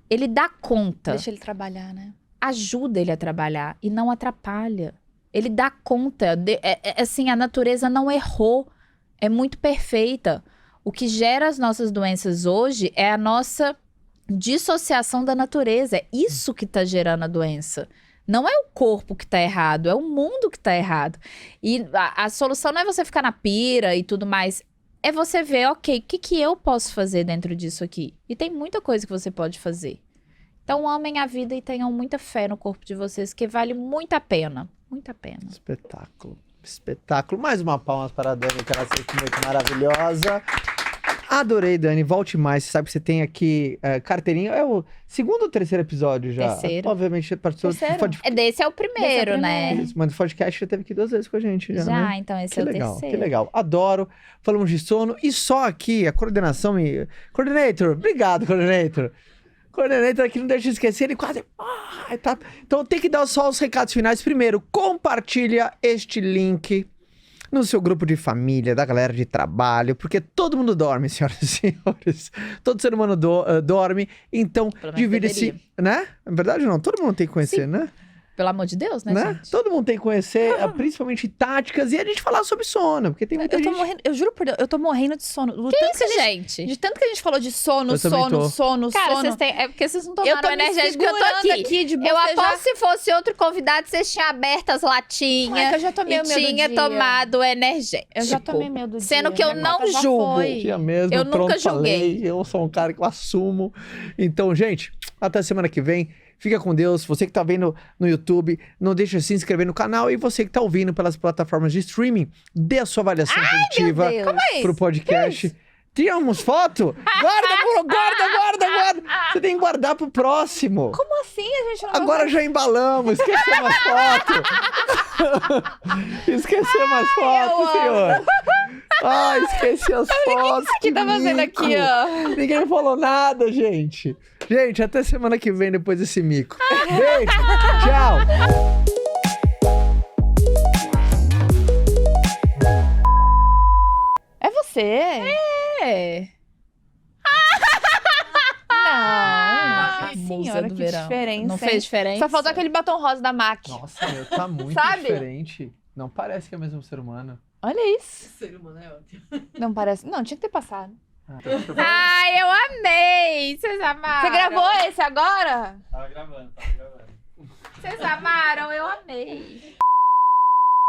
Ele dá conta. Deixa ele trabalhar, né? Ajuda ele a trabalhar e não atrapalha. Ele dá conta. Assim, a natureza não errou. É muito perfeita. O que gera as nossas doenças hoje é a nossa dissociação da natureza. É isso que tá gerando a doença. Não é o corpo que tá errado, é o mundo que tá errado. E a solução não é você ficar na pira e tudo mais. É você ver, ok, o que eu posso fazer dentro disso aqui? E tem muita coisa que você pode fazer. Então, amem a vida e tenham muita fé no corpo de vocês, que vale muito a pena. Muito a pena. Espetáculo. Espetáculo. Mais uma palmas para a Dani, que ela sempre muito maravilhosa. Adorei, Dani. Volte mais. Você sabe que você tem aqui carteirinha. É o segundo ou terceiro episódio já? Terceiro. Obviamente, você participou Terceiro. Desse é o primeiro, né? Isso, mas o podcast já teve aqui 2 vezes com a gente. Já, né? Então esse Que é o legal, terceiro. que legal. Adoro. Falamos de sono. E só aqui, a coordenação... Coordinator, obrigado, Coordinator. Coordinator aqui, não deixa de esquecer, ele quase... tá. Então tem que dar só os recados finais. Primeiro, compartilha este link no seu grupo de família, da galera de trabalho, porque todo mundo dorme, senhoras e senhores. Todo ser humano dorme, então Pelo menos divide-se, deveria. né? É verdade ou não? Todo mundo tem que conhecer, né? Pelo amor de Deus, né, gente? Todo mundo tem que conhecer, principalmente táticas, e a gente falar sobre sono, porque tem muita Eu tô gente... morrendo, eu juro por Deus, eu tô morrendo de sono. Do Que tanto isso, que a gente, gente? de tanto que a gente falou de sono, Eu também tô. sono. Cara, vocês têm... É porque vocês não Eu tomaram tô o me energético que eu tô segurando aqui. de Eu bocejar. aposto se fosse outro convidado, vocês tinham aberto as Não, é latinhas que eu já tomei e o meu do tinha dia. tomado o energético. Eu já tomei meu do Sendo dia, que eu minha não conta já julgo. foi. Tinha mesmo, Eu nunca pronto, julguei. falei, eu sou um cara que eu assumo. Então, gente, até semana que vem. Fica com Deus. Você que tá vendo no YouTube, não deixa de se inscrever no canal. E você que tá ouvindo pelas plataformas de streaming, dê a sua avaliação positiva Deus. Calma aí. pro podcast. Tiramos foto? Guarda. Você tem que guardar pro próximo. Como assim a gente não Agora já embalamos, esquecemos as fotos. Esquecemos as fotos, senhor. Esqueci as fotos. O que tá fazendo mico. aqui, ó? Ninguém falou nada, gente. Gente, até semana que vem depois desse mico. Beijo, tchau. É você? É. Não. Musa Senhora, do que verão. diferença. Não hein? fez diferença? Só faltou aquele batom rosa da MAC. Nossa, meu, tá muito Sabe? diferente. Não parece que é o mesmo ser humano. Olha isso. Ser humano é ótimo. Não parece. Não, tinha que ter passado. Ai, eu amei! Vocês amaram? Você gravou esse agora? Tava gravando. Vocês amaram? Eu amei.